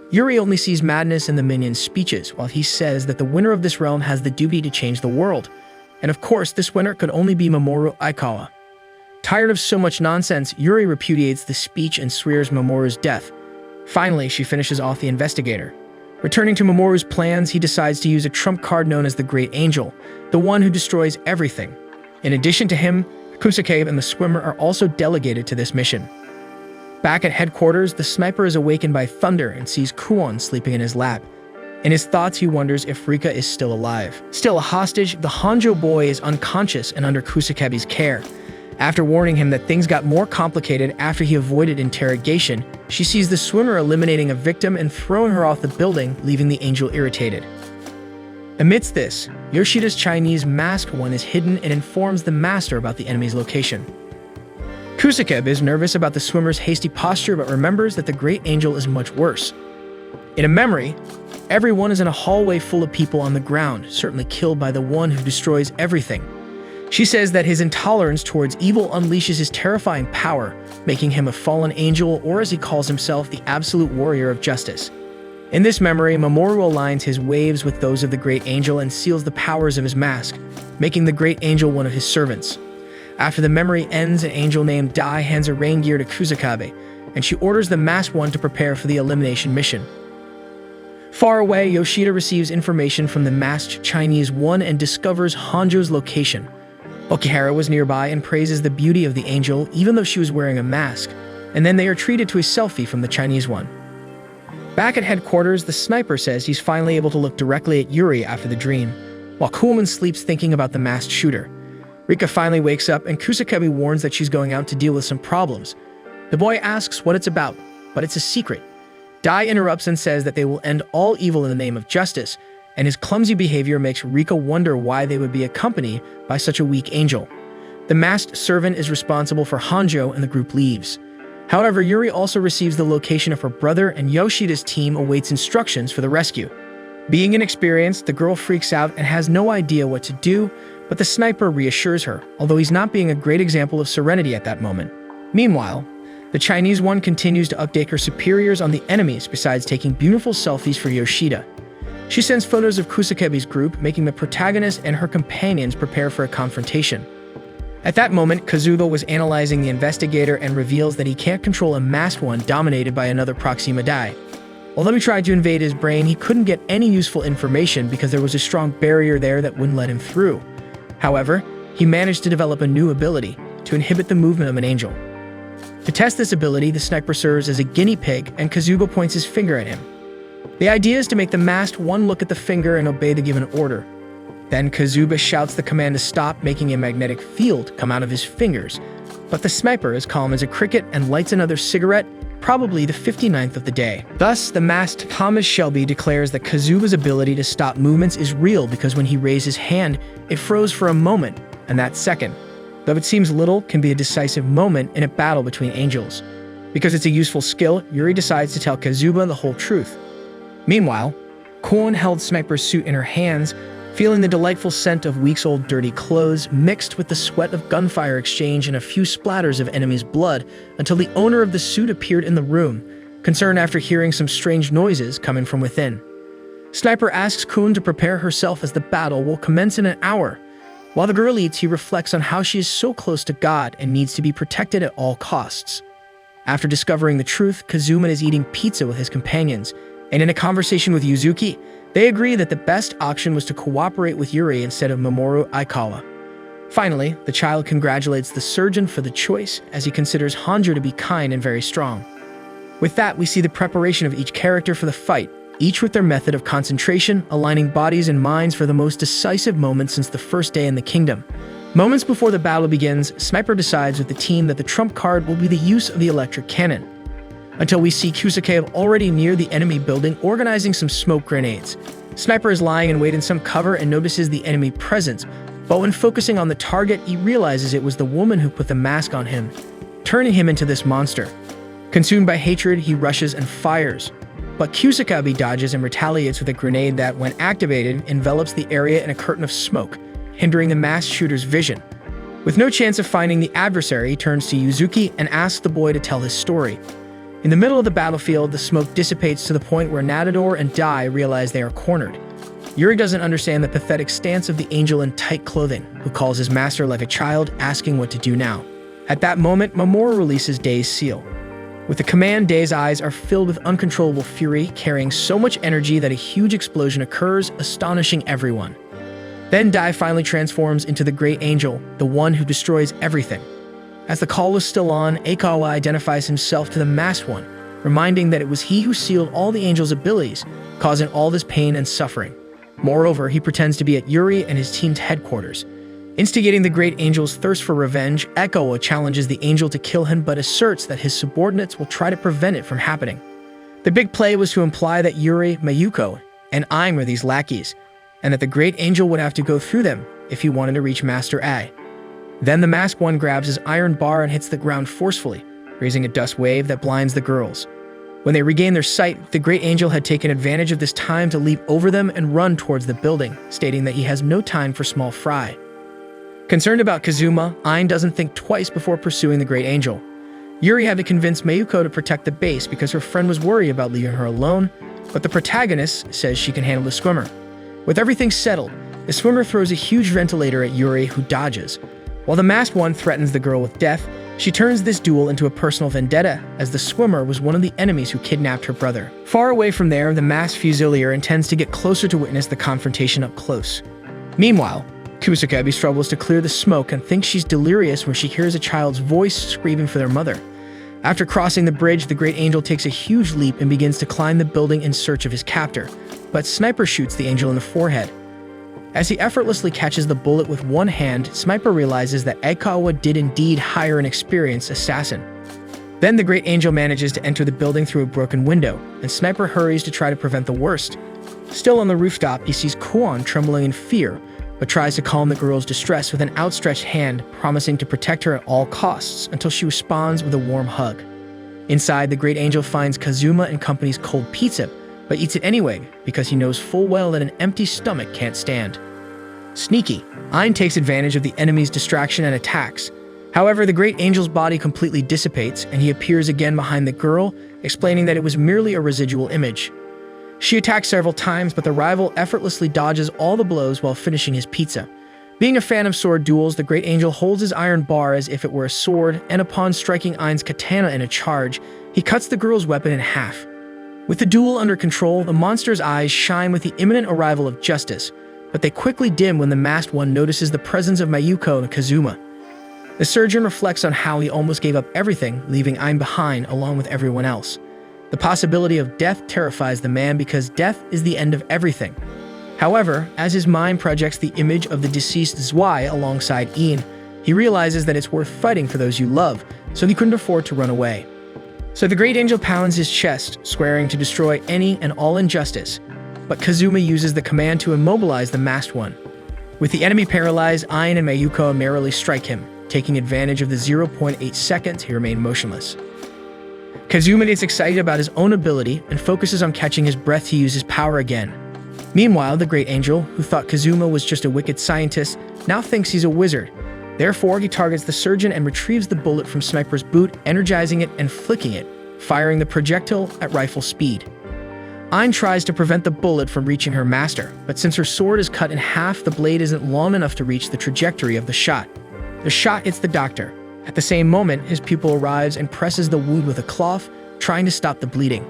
Yuri only sees madness in the minion's speeches, while he says that the winner of this realm has the duty to change the world. And of course, this winner could only be Mamoru Aikawa. Tired of so much nonsense, Yuri repudiates the speech and swears Mamoru's death. Finally, she finishes off the investigator. Returning to Mamoru's plans, he decides to use a trump card known as the Great Angel, the one who destroys everything. In addition to him, Kusakabe and the swimmer are also delegated to this mission. Back at headquarters, the sniper is awakened by thunder and sees Kuon sleeping in his lap. In his thoughts, he wonders if Rika is still alive. Still a hostage, the Hanjo boy is unconscious and under Kusakabe's care. After warning him that things got more complicated after he avoided interrogation, she sees the swimmer eliminating a victim and throwing her off the building, leaving the angel irritated. Amidst this, Yoshida's Chinese masked one is hidden and informs the master about the enemy's location. Kusakabe is nervous about the swimmer's hasty posture but remembers that the Great Angel is much worse. In a memory, everyone is in a hallway full of people on the ground, certainly killed by the one who destroys everything. She says that his intolerance towards evil unleashes his terrifying power, making him a fallen angel, or as he calls himself, the absolute warrior of justice. In this memory, Mamoru aligns his waves with those of the Great Angel and seals the powers of his mask, making the Great Angel one of his servants. After the memory ends, an angel named Dai hands a rain gear to Kusakabe, and she orders the masked one to prepare for the elimination mission. Far away, Yoshida receives information from the masked Chinese one and discovers Hanjo's location. Okihara was nearby and praises the beauty of the angel even though she was wearing a mask, and then they are treated to a selfie from the Chinese one. Back at headquarters, the sniper says he's finally able to look directly at Yuri after the dream, while Kuhlman sleeps thinking about the masked shooter. Rika finally wakes up and Kusakabe warns that she's going out to deal with some problems. The boy asks what it's about, but it's a secret. Dai interrupts and says that they will end all evil in the name of justice, and his clumsy behavior makes Rika wonder why they would be accompanied by such a weak angel. The masked servant is responsible for Hanjo and the group leaves. However, Yuri also receives the location of her brother and Yoshida's team awaits instructions for the rescue. Being inexperienced, the girl freaks out and has no idea what to do, but the sniper reassures her, although he's not being a great example of serenity at that moment. Meanwhile, the Chinese one continues to update her superiors on the enemies besides taking beautiful selfies for Yoshida. She sends photos of Kusakebi's group, making the protagonist and her companions prepare for a confrontation. At that moment, Kazuba was analyzing the investigator and reveals that he can't control a masked one dominated by another Proxima Dai. Although he tried to invade his brain, he couldn't get any useful information because there was a strong barrier there that wouldn't let him through. However, he managed to develop a new ability to inhibit the movement of an angel. To test this ability, the sniper serves as a guinea pig and Kazuba points his finger at him. The idea is to make the masked one look at the finger and obey the given order. Then Kazuba shouts the command to stop, making a magnetic field come out of his fingers. But the sniper is calm as a cricket and lights another cigarette, probably the 59th of the day. Thus, the masked Thomas Shelby declares that Kazuba's ability to stop movements is real because when he raised his hand, it froze for a moment, and that second, though it seems little, can be a decisive moment in a battle between angels. Because it's a useful skill, Yuri decides to tell Kazuba the whole truth. Meanwhile, Kwon held Sniper's suit in her hands, feeling the delightful scent of weeks-old dirty clothes mixed with the sweat of gunfire exchange and a few splatters of enemy's blood until the owner of the suit appeared in the room, concerned after hearing some strange noises coming from within. Sniper asks Kwon to prepare herself as the battle will commence in an hour. While the girl eats, he reflects on how she is so close to God and needs to be protected at all costs. After discovering the truth, Kazuma is eating pizza with his companions, and in a conversation with Yuzuki, they agree that the best option was to cooperate with Yuri instead of Mamoru Aikawa. Finally, the child congratulates the surgeon for the choice, as he considers Hanjo to be kind and very strong. With that, we see the preparation of each character for the fight, each with their method of concentration, aligning bodies and minds for the most decisive moment since the first day in the kingdom. Moments before the battle begins, Sniper decides with the team that the trump card will be the use of the electric cannon. Until we see Kusake already near the enemy building organizing some smoke grenades. Sniper is lying in wait in some cover and notices the enemy presence, but when focusing on the target, he realizes it was the woman who put the mask on him, turning him into this monster. Consumed by hatred, he rushes and fires. But Kusakabe dodges and retaliates with a grenade that, when activated, envelops the area in a curtain of smoke, hindering the masked shooter's vision. With no chance of finding the adversary, he turns to Yuzuki and asks the boy to tell his story. In the middle of the battlefield, the smoke dissipates to the point where Natador and Dai realize they are cornered. Yuri doesn't understand the pathetic stance of the angel in tight clothing, who calls his master like a child, asking what to do now. At that moment, Mamoru releases Dai's seal. With the command, Dai's eyes are filled with uncontrollable fury, carrying so much energy that a huge explosion occurs, astonishing everyone. Then Dai finally transforms into the Great Angel, the one who destroys everything. As the call was still on, Aikawa identifies himself to the Masked One, reminding that it was he who sealed all the angel's abilities, causing all this pain and suffering. Moreover, he pretends to be at Yuri and his team's headquarters. Instigating the Great Angel's thirst for revenge, Aikawa challenges the angel to kill him but asserts that his subordinates will try to prevent it from happening. The big play was to imply that Yuri, Mayuko, and Aim were these lackeys, and that the Great Angel would have to go through them if he wanted to reach Master A. Then the Masked One grabs his iron bar and hits the ground forcefully, raising a dust wave that blinds the girls. When they regain their sight, the Great Angel had taken advantage of this time to leap over them and run towards the building, stating that he has no time for small fry. Concerned about Kazuma, Ain doesn't think twice before pursuing the Great Angel. Yuri had to convince Mayuko to protect the base because her friend was worried about leaving her alone, but the protagonist says she can handle the swimmer. With everything settled, the swimmer throws a huge ventilator at Yuri, who dodges. While the Masked One threatens the girl with death, she turns this duel into a personal vendetta, as the swimmer was one of the enemies who kidnapped her brother. Far away from there, the masked fusilier intends to get closer to witness the confrontation up close. Meanwhile, Kusakabe struggles to clear the smoke and thinks she's delirious when she hears a child's voice screaming for their mother. After crossing the bridge, the Great Angel takes a huge leap and begins to climb the building in search of his captor, but Sniper shoots the angel in the forehead. As he effortlessly catches the bullet with one hand, Sniper realizes that Aikawa did indeed hire an experienced assassin. Then the Great Angel manages to enter the building through a broken window, and Sniper hurries to try to prevent the worst. Still on the rooftop, he sees Kwon trembling in fear, but tries to calm the girl's distress with an outstretched hand, promising to protect her at all costs until she responds with a warm hug. Inside, the Great Angel finds Kazuma and company's cold pizza, but eats it anyway because he knows full well that an empty stomach can't stand. Sneaky, Ein takes advantage of the enemy's distraction and attacks. However, the great angel's body completely dissipates and he appears again behind the girl, explaining that it was merely a residual image. She attacks several times, but the rival effortlessly dodges all the blows while finishing his pizza. Being a fan of sword duels, the great angel holds his iron bar as if it were a sword, and upon striking Ein's katana in a charge, he cuts the girl's weapon in half. With the duel under control, the monster's eyes shine with the imminent arrival of justice, but they quickly dim when the masked one notices the presence of Mayuko and Kazuma. The surgeon reflects on how he almost gave up everything, leaving Ein behind along with everyone else. The possibility of death terrifies the man because death is the end of everything. However, as his mind projects the image of the deceased Zwei alongside Ein, he realizes that it's worth fighting for those you love, so he couldn't afford to run away. So the great angel pounds his chest, swearing to destroy any and all injustice, but Kazuma uses the command to immobilize the masked one. With the enemy paralyzed, Ein and Mayuko merrily strike him, taking advantage of the 0.8 seconds he remained motionless. Kazuma gets excited about his own ability and focuses on catching his breath to use his power again. Meanwhile, the great angel, who thought Kazuma was just a wicked scientist, now thinks he's a wizard. Therefore, he targets the surgeon and retrieves the bullet from Sniper's boot, energizing it and flicking it, firing the projectile at rifle speed. Ein tries to prevent the bullet from reaching her master, but since her sword is cut in half, the blade isn't long enough to reach the trajectory of the shot. The shot hits the doctor. At the same moment, his pupil arrives and presses the wound with a cloth, trying to stop the bleeding.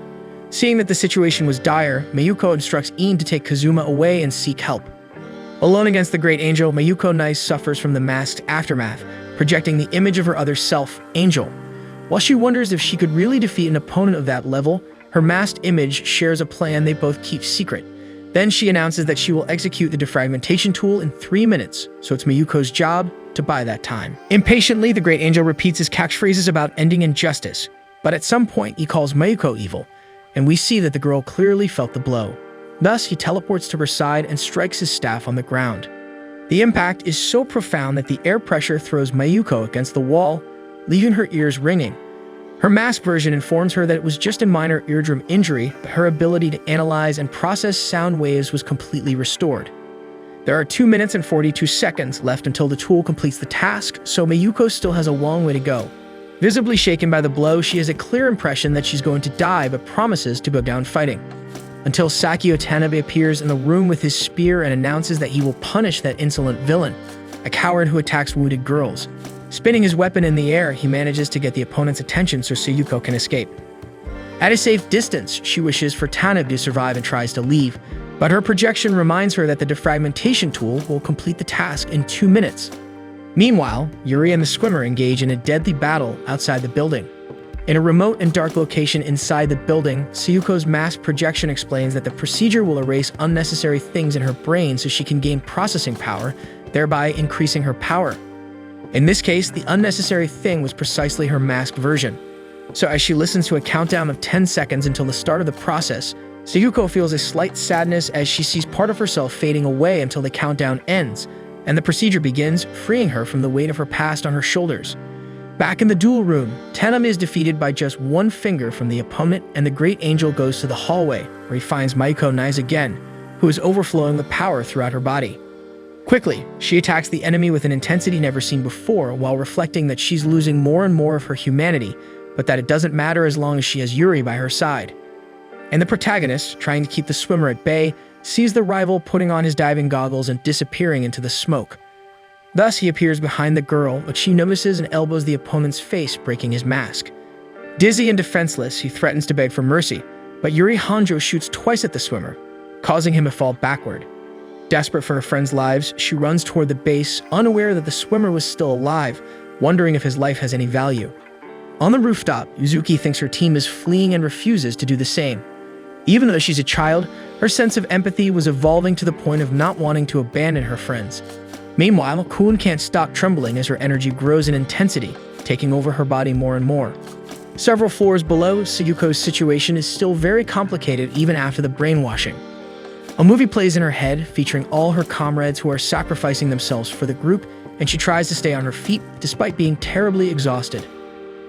Seeing that the situation was dire, Mayuko instructs Ein to take Kazuma away and seek help. Alone against the great angel, Mayuko Nice suffers from the masked aftermath, projecting the image of her other self, Angel. While she wonders if she could really defeat an opponent of that level, her masked image shares a plan they both keep secret. Then she announces that she will execute the defragmentation tool in 3 minutes, so it's Mayuko's job to buy that time. Impatiently, the great angel repeats his catchphrases about ending injustice, but at some point he calls Mayuko evil, and we see that the girl clearly felt the blow. Thus, he teleports to her side and strikes his staff on the ground. The impact is so profound that the air pressure throws Mayuko against the wall, leaving her ears ringing. Her masked version informs her that it was just a minor eardrum injury, but her ability to analyze and process sound waves was completely restored. There are 2 minutes and 42 seconds left until the tool completes the task, so Mayuko still has a long way to go. Visibly shaken by the blow, she has a clear impression that she's going to die, but promises to go down fighting. Until Sakio Tanabe appears in the room with his spear and announces that he will punish that insolent villain, a coward who attacks wounded girls. Spinning his weapon in the air, he manages to get the opponent's attention so Sayuko can escape. At a safe distance, she wishes for Tanabe to survive and tries to leave, but her projection reminds her that the defragmentation tool will complete the task in 2 minutes. Meanwhile, Yuri and the swimmer engage in a deadly battle outside the building. In a remote and dark location inside the building, Sayuko's masked projection explains that the procedure will erase unnecessary things in her brain so she can gain processing power, thereby increasing her power. In this case, the unnecessary thing was precisely her masked version. So as she listens to a countdown of 10 seconds until the start of the process, Sayuko feels a slight sadness as she sees part of herself fading away until the countdown ends, and the procedure begins, freeing her from the weight of her past on her shoulders. Back in the duel room, Tanabe is defeated by just one finger from the opponent, and the great angel goes to the hallway, where he finds Mayuko Nice again, who is overflowing with power throughout her body. Quickly, she attacks the enemy with an intensity never seen before, while reflecting that she's losing more and more of her humanity, but that it doesn't matter as long as she has Yuri by her side. And the protagonist, trying to keep the swimmer at bay, sees the rival putting on his diving goggles and disappearing into the smoke. Thus, he appears behind the girl, but she notices and elbows the opponent's face, breaking his mask. Dizzy and defenseless, he threatens to beg for mercy, but Yuri Hanjo shoots twice at the swimmer, causing him to fall backward. Desperate for her friends' lives, she runs toward the base, unaware that the swimmer was still alive, wondering if his life has any value. On the rooftop, Yuzuki thinks her team is fleeing and refuses to do the same. Even though she's a child, her sense of empathy was evolving to the point of not wanting to abandon her friends. Meanwhile, Kun can't stop trembling as her energy grows in intensity, taking over her body more and more. Several floors below, Sayuko's situation is still very complicated even after the brainwashing. A movie plays in her head, featuring all her comrades who are sacrificing themselves for the group, and she tries to stay on her feet despite being terribly exhausted.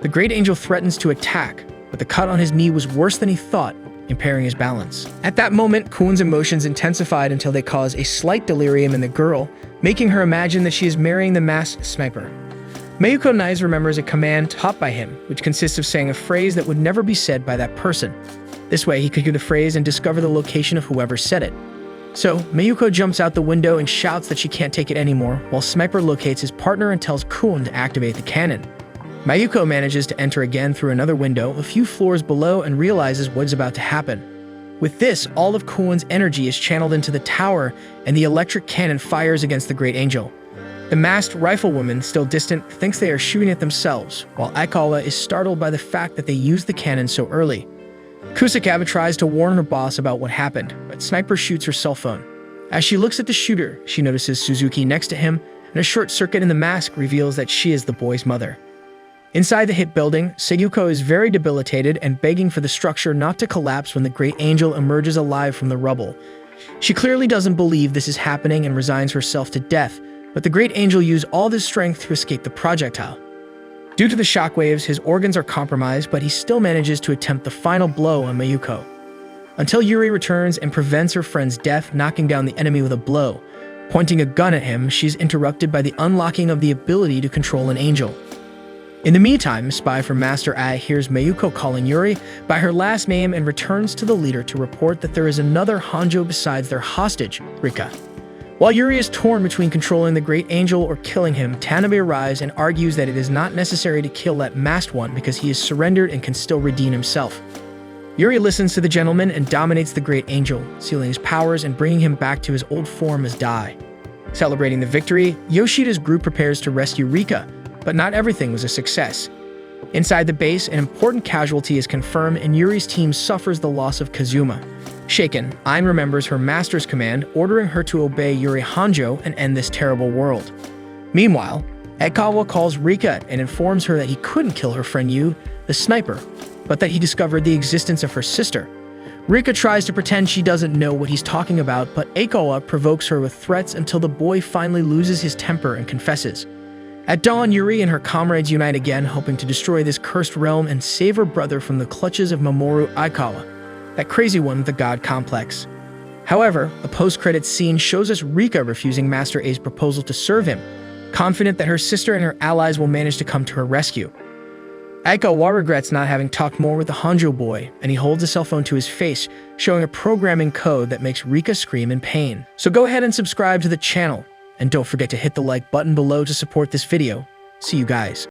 The great angel threatens to attack, but the cut on his knee was worse than he thought, impairing his balance. At that moment, Kuhn's emotions intensified until they cause a slight delirium in the girl, making her imagine that she is marrying the masked sniper. Mayuko Nice remembers a command taught by him, which consists of saying a phrase that would never be said by that person. This way, he could hear the phrase and discover the location of whoever said it. So, Mayuko jumps out the window and shouts that she can't take it anymore, while Sniper locates his partner and tells Kuhn to activate the cannon. Mayuko manages to enter again through another window a few floors below and realizes what is about to happen. With this, all of Kuhn's energy is channeled into the tower, and the electric cannon fires against the Great Angel. The masked riflewoman, still distant, thinks they are shooting at themselves, while Aikawa is startled by the fact that they used the cannon so early. Kusakawa tries to warn her boss about what happened, but Sniper shoots her cell phone. As she looks at the shooter, she notices Suzuki next to him, and a short circuit in the mask reveals that she is the boy's mother. Inside the hit building, Seiyuko is very debilitated and begging for the structure not to collapse when the Great Angel emerges alive from the rubble. She clearly doesn't believe this is happening and resigns herself to death, but the Great Angel used all his strength to escape the projectile. Due to the shockwaves, his organs are compromised, but he still manages to attempt the final blow on Mayuko. Until Yuri returns and prevents her friend's death, knocking down the enemy with a blow. Pointing a gun at him, she's interrupted by the unlocking of the ability to control an angel. In the meantime, Spy from Master Ai hears Mayuko calling Yuri by her last name and returns to the leader to report that there is another Hanjo besides their hostage, Rika. While Yuri is torn between controlling the Great Angel or killing him, Tanabe arrives and argues that it is not necessary to kill that masked one because he is surrendered and can still redeem himself. Yuri listens to the gentleman and dominates the Great Angel, sealing his powers and bringing him back to his old form as Dai. Celebrating the victory, Yoshida's group prepares to rescue Rika, but not everything was a success. Inside the base, an important casualty is confirmed and Yuri's team suffers the loss of Kazuma. Shaken, Ain remembers her master's command, ordering her to obey Yuri Hanjo and end this terrible world. Meanwhile, Aikawa calls Rika and informs her that he couldn't kill her friend Yu, the sniper, but that he discovered the existence of her sister. Rika tries to pretend she doesn't know what he's talking about, but Aikawa provokes her with threats until the boy finally loses his temper and confesses. At dawn, Yuri and her comrades unite again, hoping to destroy this cursed realm and save her brother from the clutches of Mamoru Aikawa, that crazy one with the god complex. However, a post-credits scene shows us Rika refusing Master A's proposal to serve him, confident that her sister and her allies will manage to come to her rescue. Aikawa regrets not having talked more with the Hanjo boy, and he holds a cell phone to his face, showing a programming code that makes Rika scream in pain. So go ahead and subscribe to the channel, and don't forget to hit the like button below to support this video. See you guys.